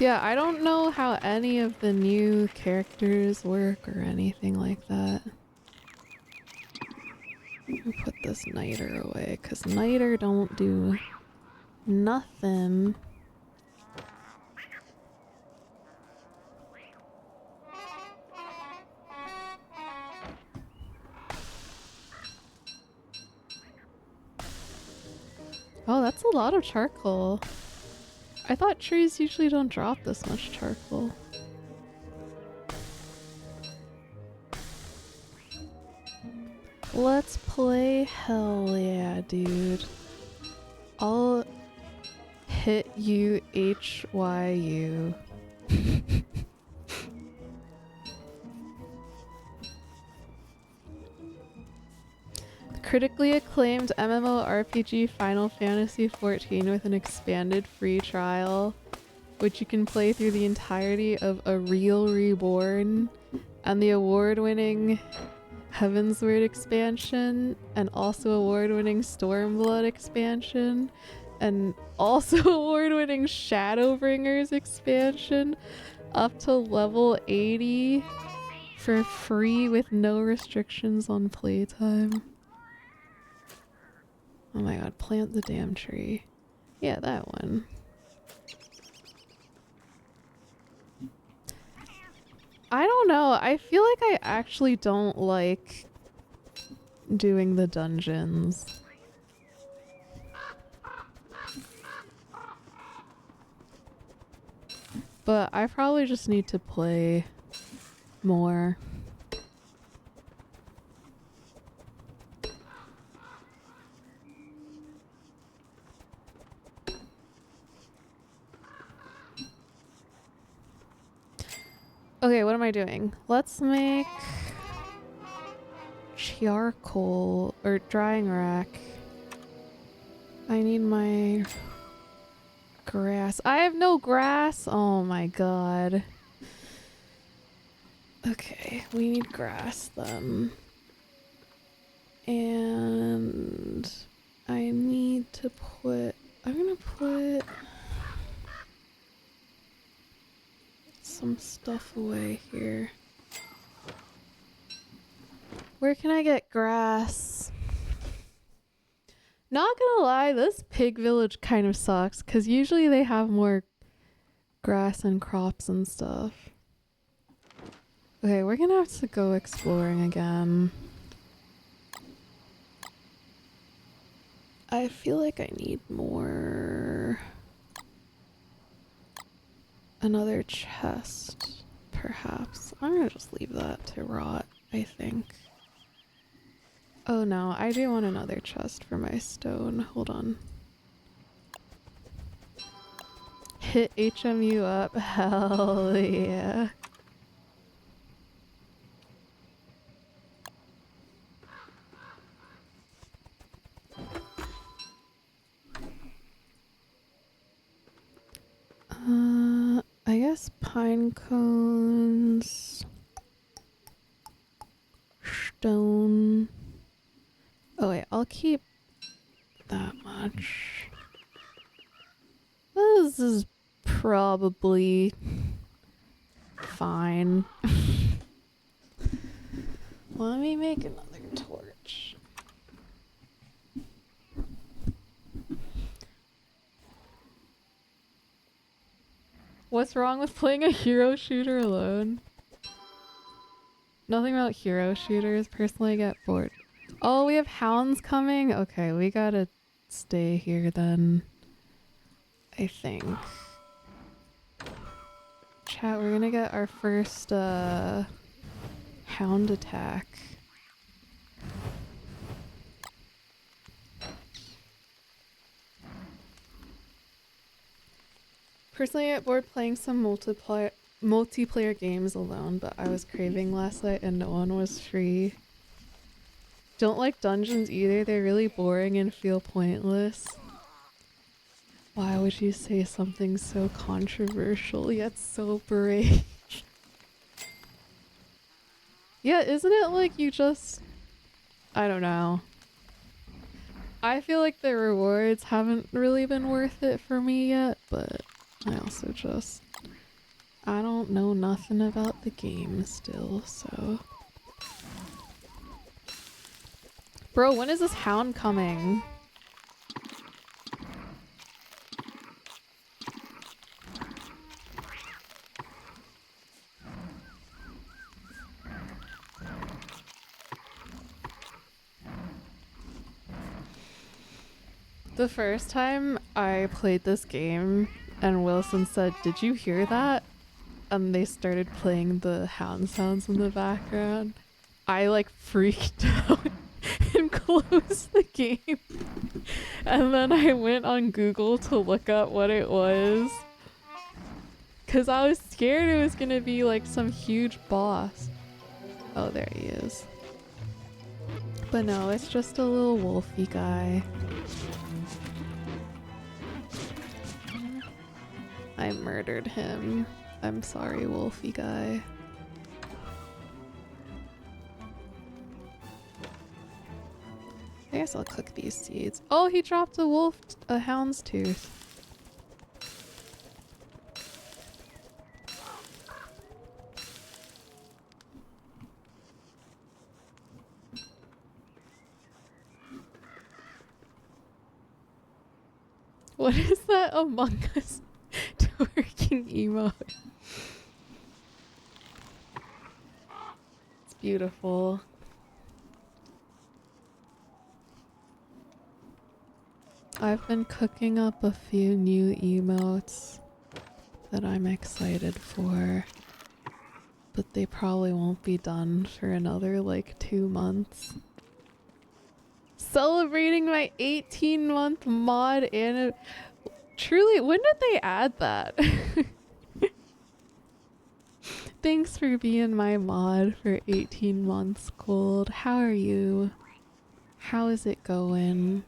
Yeah, I don't know how any of the new characters work or anything like that. Let me put this niter away, because niter don't do nothing. Oh, that's a lot of charcoal. I thought trees usually don't drop this much charcoal. Let's play. Hell yeah, dude. I'll hit you HYU. Critically acclaimed MMORPG Final Fantasy XIV with an expanded free trial, which you can play through the entirety of A Real Reborn, and the award-winning Heavensward expansion, and also award-winning Stormblood expansion, and also award-winning Shadowbringers expansion, up to level 80 for free with no restrictions on playtime. Oh my god, plant the damn tree. Yeah, that one. I don't know. I feel like I actually don't like doing the dungeons. But I probably just need to play more. Okay, what am I doing? Let's make charcoal or drying rack. I need my grass. I have no grass. Oh my god. Okay, we need grass then. And I need to put... I'm gonna put some stuff away here. Where can I get grass? Not gonna lie, this pig village kind of sucks because usually they have more grass and crops and stuff. Okay, we're gonna have to go exploring again. I feel like I need more... Another chest, perhaps. I'm gonna just leave that to rot, I think. Oh no, I do want another chest for my stone. Hold on. Hit HMU up. Hell yeah. I guess pine cones, stone. Oh wait, I'll keep that much. This is probably fine. Let me make another torch. What's wrong with playing a hero shooter alone? Nothing about hero shooters. Personally, I get bored. Oh, we have hounds coming? Okay, we gotta stay here then. I think. Chat, we're gonna get our first hound attack. Personally, I get bored playing some multiplayer games alone, but I was craving last night and no one was free. Don't like dungeons either, they're really boring and feel pointless. Why would you say something so controversial yet so brave? Yeah, isn't it like you just... I don't know. I feel like the rewards haven't really been worth it for me yet, but I also just... I don't know nothing about the game still, so... Bro, when is this hound coming? The first time I played this game and Wilson said, "Did you hear that?" And they started playing the hound sounds in the background, I like freaked out and closed the game. And then I went on Google to look up what it was. Cause I was scared it was gonna be like some huge boss. Oh, there he is. But no, it's just a little wolfy guy. I murdered him. I'm sorry, wolfy guy. I guess I'll cook these seeds. Oh, he dropped a hound's tooth. What is that Among Us twerking emote? It's beautiful. I've been cooking up a few new emotes that I'm excited for, but they probably won't be done for another like 2 months. Celebrating my 18-month mod and truly, when did they add that? Thanks for being my mod for 18 months, Gold. How are you? How is it going?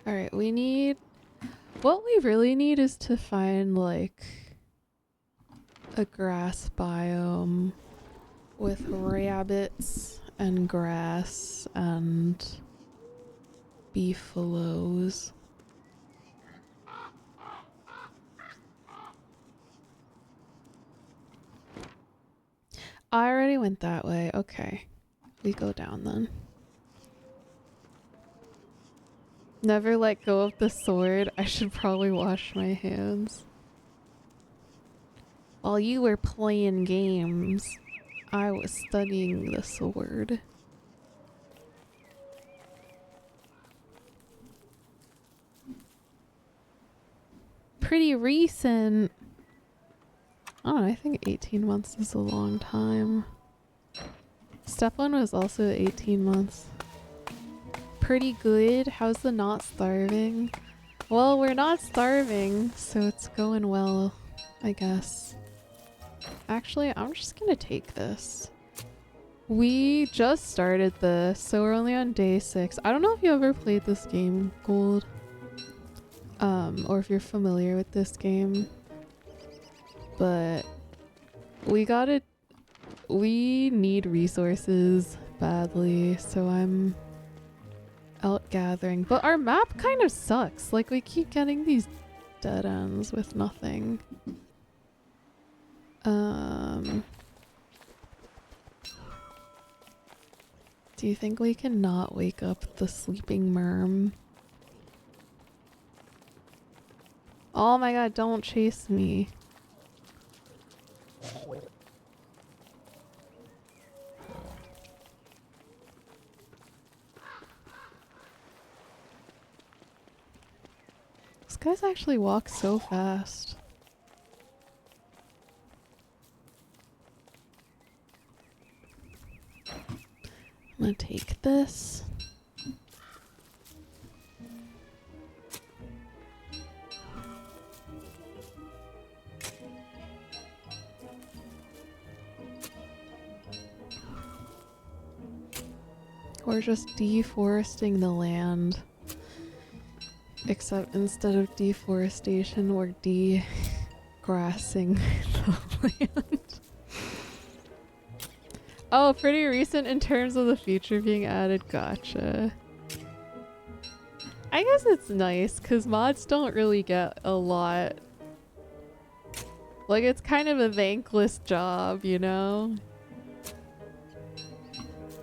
Alright, what we really need is to find like a grass biome with rabbits and grass and beefaloes. I already went that way. Okay. We go down then. Never let go of the sword. I should probably wash my hands. While you were playing games, I was studying the sword. Pretty recent. I don't know, I think 18 months is a long time. Step 1 was also 18 months. Pretty good. How's the not starving? Well, we're not starving, so it's going well, I guess. Actually, I'm just gonna take this. We just started this, so we're only on day 6. I don't know if you ever played this game, Gold. Or if you're familiar with this game. But we need resources badly, so I'm out gathering. But our map kind of sucks. Like, we keep getting these dead ends with nothing. Do you think we can not wake up the sleeping merm? Oh my god, don't chase me. Guys actually walk so fast. I'm gonna take this. We're just deforesting the land. Except instead of deforestation, we're de-grassing the land. Oh, pretty recent in terms of the feature being added. Gotcha. I guess it's nice because mods don't really get a lot. Like, it's kind of a thankless job, you know?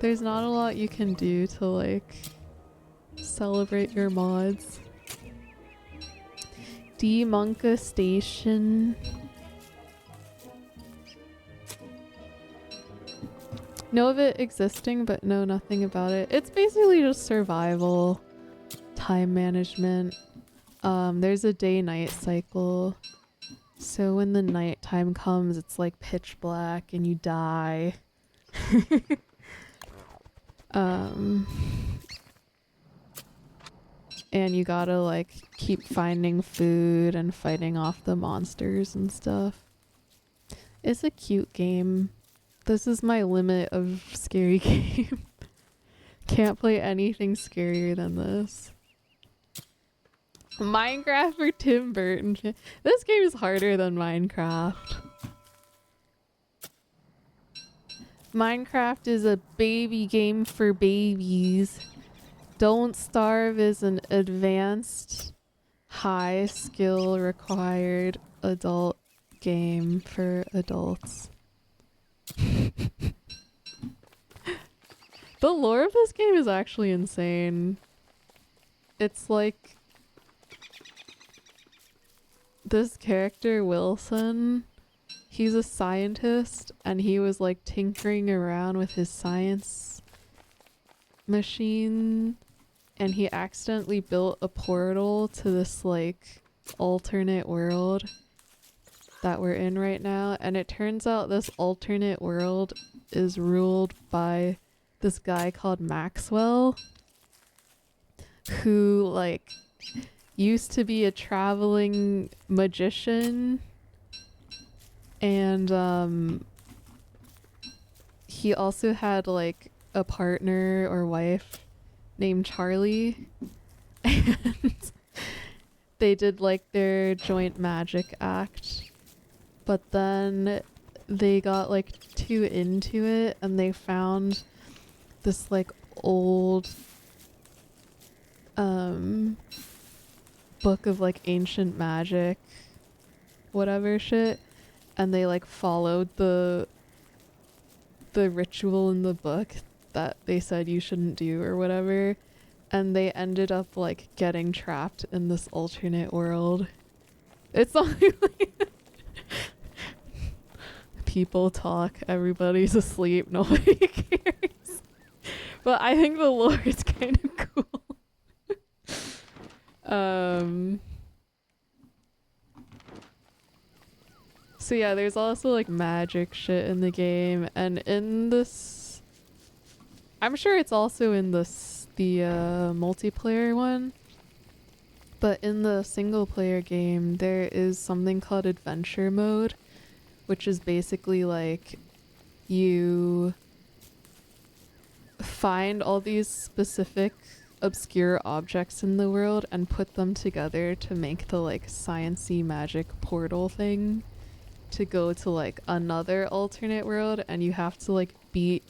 There's not a lot you can do to, like, celebrate your mods. Demonka Station. Know of it existing, but know nothing about it. It's basically just survival, time management. There's a day-night cycle. So when the nighttime comes, it's like pitch black and you die. And you gotta like keep finding food and fighting off the monsters and stuff. It's a cute game. This is my limit of scary game. Can't play anything scarier than this. Minecraft for Tim Burton. This game is harder than Minecraft. Minecraft is a baby game for babies. Don't Starve is an advanced, high skill required adult game for adults. The lore of this game is actually insane. It's like this character Wilson, he's a scientist and he was like tinkering around with his science machine and he accidentally built a portal to this like alternate world that we're in right now, and it turns out this alternate world is ruled by this guy called Maxwell, who like used to be a traveling magician, and he also had like a partner or wife named Charlie, and they did like their joint magic act, but then they got like too into it and they found this like old book of like ancient magic whatever shit, and they like followed the ritual in the book that they said you shouldn't do or whatever, and they ended up like getting trapped in this alternate world. It's only like people talk, everybody's asleep, nobody cares. But I think the lore is kind of cool. So yeah, there's also like magic shit in the game, and in this, I'm sure it's also in the multiplayer one, but in the single player game there is something called adventure mode, which is basically like you find all these specific obscure objects in the world and put them together to make the like science-y magic portal thing to go to like another alternate world, and you have to like beat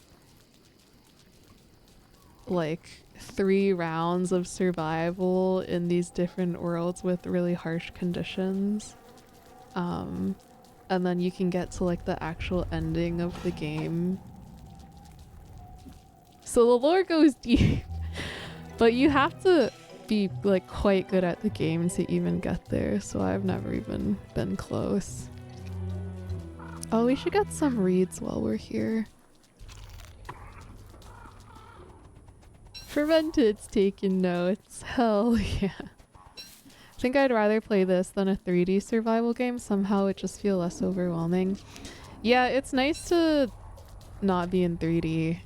like 3 rounds of survival in these different worlds with really harsh conditions, and then you can get to like the actual ending of the game. So the lore goes deep, but you have to be like quite good at the game to even get there, so I've never even been close. Oh, we should get some reeds while we're here. Fermented's taking notes. Hell yeah. think I'd rather play this than a 3D survival game. Somehow it just feels less overwhelming. Yeah, it's nice to not be in 3D.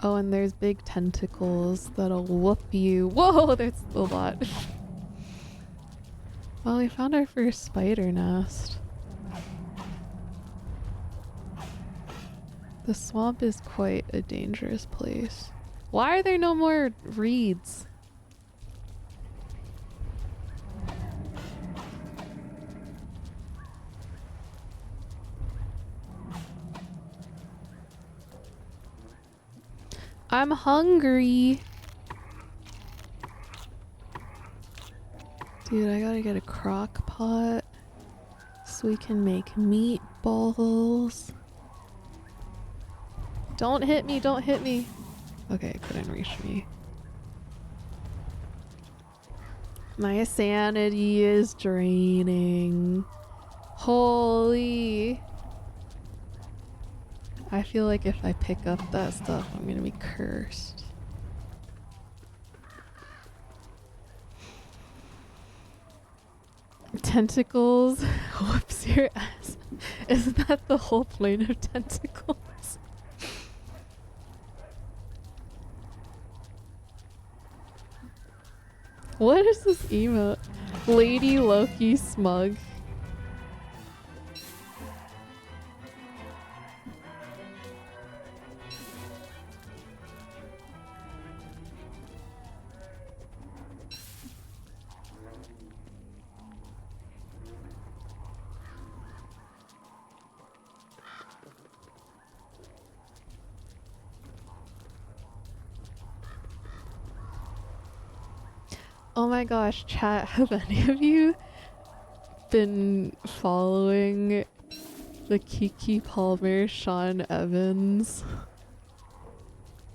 Oh, and there's big tentacles that'll whoop you. Whoa, there's a lot. Well, we found our first spider nest. The swamp is quite a dangerous place. Why are there no more reeds? I'm hungry. Dude, I gotta get a crock pot so we can make meatballs. Don't hit me, don't hit me. Okay, it couldn't reach me. My sanity is draining. Holy. I feel like if I pick up that stuff, I'm gonna be cursed. Tentacles whoops your ass. Isn't that the whole point of tentacles? What is this emote? Lady Loki smug. Oh my gosh, chat, have any of you been following the Kiki Palmer Sean Evans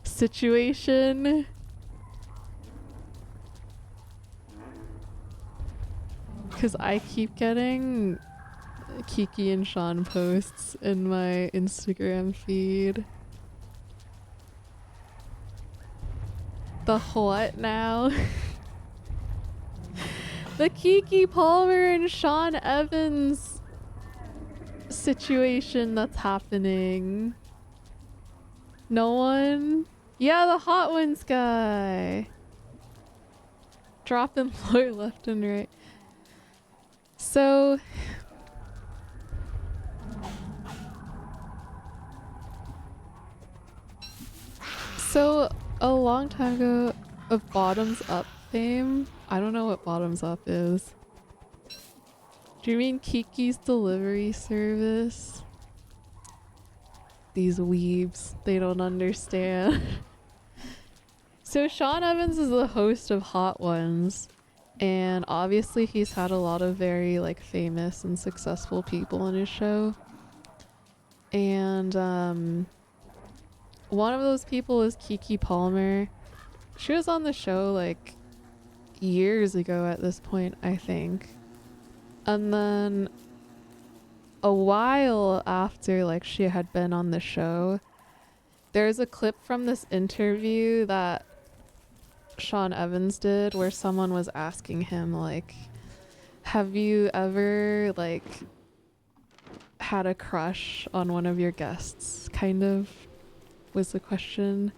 situation? Because I keep getting Kiki and Sean posts in my Instagram feed. The what now? The Kiki Palmer and Sean Evans situation that's happening. No one? Yeah, the Hot Ones guy. Dropping lore left and right. So a long time ago, of Bottoms Up fame. I don't know what Bottoms Up is. Do you mean Kiki's delivery service? These weebs, they don't understand. So Sean Evans is the host of Hot Ones, and obviously he's had a lot of very like famous and successful people on his show. And one of those people is Kiki Palmer. She was on the show like years ago at this point, I think. And then a while after like she had been on the show, there's a clip from this interview that Sean Evans did where someone was asking him like, have you ever like had a crush on one of your guests, kind of was the question.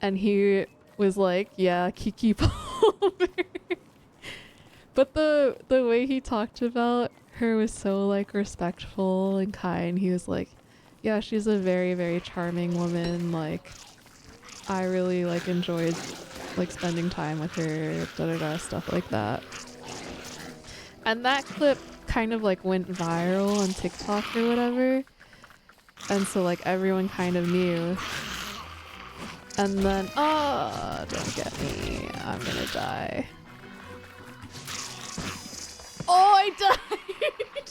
And he was like, yeah, Kiki Palmer. But the way he talked about her was so like respectful and kind. He was like, yeah, she's a very, very charming woman. Like, I really like enjoyed like spending time with her, stuff like that. And that clip kind of like went viral on TikTok or whatever. And so like everyone kind of knew. And then, oh, don't get me. I'm gonna die. Oh, I died!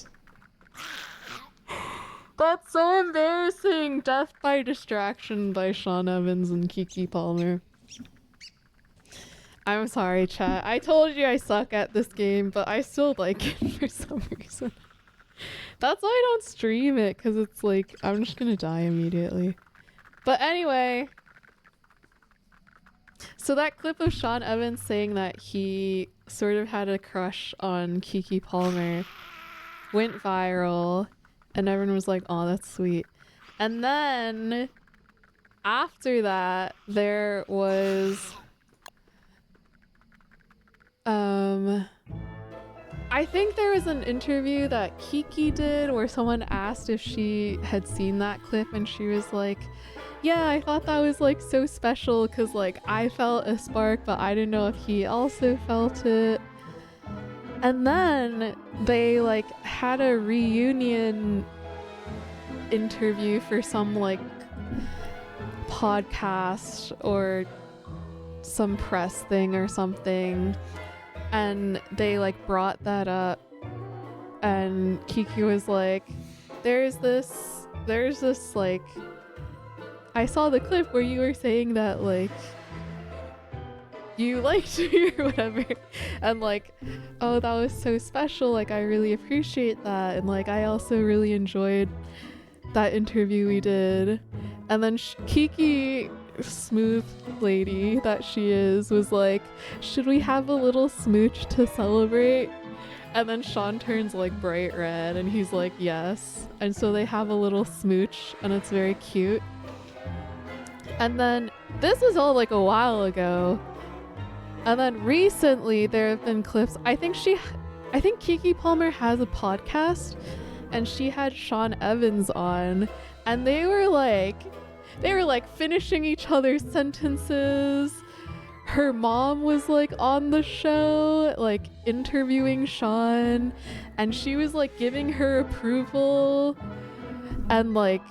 That's so embarrassing. Death by distraction by Sean Evans and Kiki Palmer. I'm sorry, chat. I told you I suck at this game, but I still like it for some reason. That's why I don't stream it, because it's like, I'm just gonna die immediately. But anyway, So that clip of Sean Evans saying that he sort of had a crush on Keke Palmer went viral, and everyone was like, "Oh, that's sweet." And then after that, there was I think there was an interview that Kiki did where someone asked if she had seen that clip, and she was like, yeah, I thought that was like so special because like I felt a spark, but I didn't know if he also felt it. And then they like had a reunion interview for some like podcast or some press thing or something, and they like brought that up, and Kiki was like, there's this like, I saw the clip where you were saying that like you liked me or whatever, and like, oh, that was so special, like I really appreciate that, and like I also really enjoyed that interview we did. And then Kiki, smooth lady that she is, was like, should we have a little smooch to celebrate? And then Sean turns like bright red and he's like, yes. And so they have a little smooch and it's very cute. And then this was all like a while ago, and then recently there have been clips. I think Keke Palmer has a podcast, and she had Sean Evans on, and they were like finishing each other's sentences. Her mom was like on the show, like interviewing Sean, and she was like giving her approval. And like,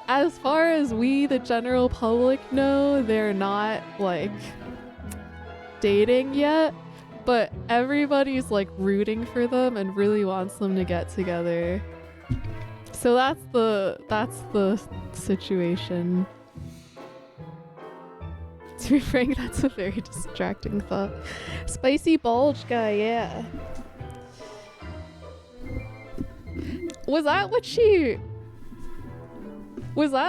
as far as we, the general public, know, they're not like dating yet, but everybody's like rooting for them and really wants them to get together. So that's the situation. To be frank, that's a very distracting thought. Spicy bulge guy, yeah. Was that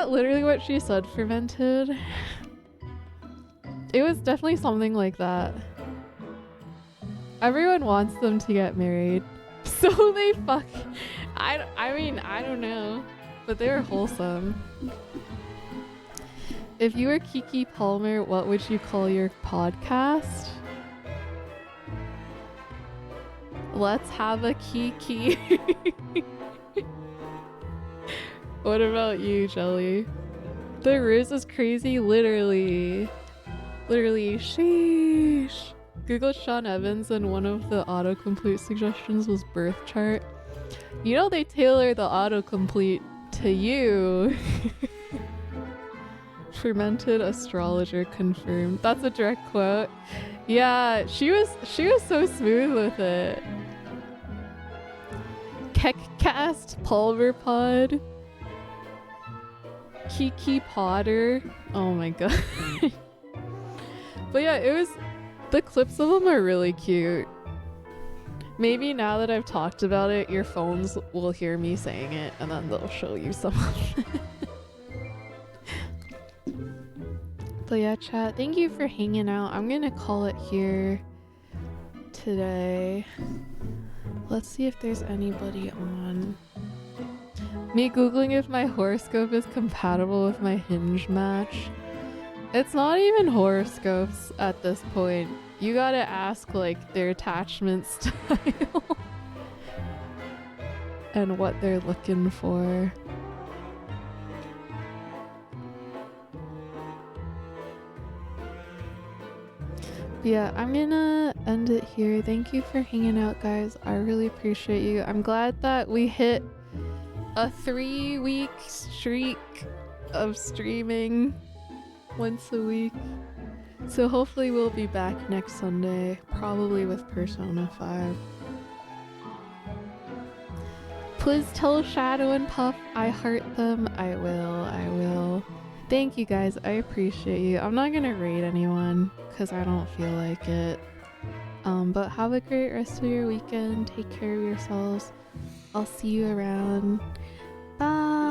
literally what she said, fermented? It was definitely something like that. Everyone wants them to get married, so they fuck. I mean, I don't know, but they were wholesome. If you were Keke Palmer, what would you call your podcast? Let's have a Kiki. What about you, Jelly? The ruse is crazy, literally. Literally, sheesh. Googled Sean Evans and one of the autocomplete suggestions was birth chart. You know they tailor the autocomplete to you. Fermented astrologer confirmed. That's a direct quote. Yeah, she was so smooth with it. Keckcast, Pulver Pod, Kiki Potter. Oh my god. But yeah, the clips of them are really cute. Maybe now that I've talked about it, your phones will hear me saying it and then they'll show you some of it. But yeah, chat, thank you for hanging out. I'm gonna call it here today. Let's see if there's anybody on. Me googling if my horoscope is compatible with my Hinge match. It's not even horoscopes at this point. You gotta ask like their attachment style and what they're looking for. Yeah, I'm gonna end it here. Thank you for hanging out, guys. I really appreciate you. I'm glad that we hit a 3-week streak of streaming once a week. So hopefully we'll be back next Sunday, probably with Persona 5. Please tell Shadow and Puff I heart them. I will. Thank you guys, I appreciate you. I'm not gonna raid anyone because I don't feel like it. But have a great rest of your weekend. Take care of yourselves. I'll see you around. Bye.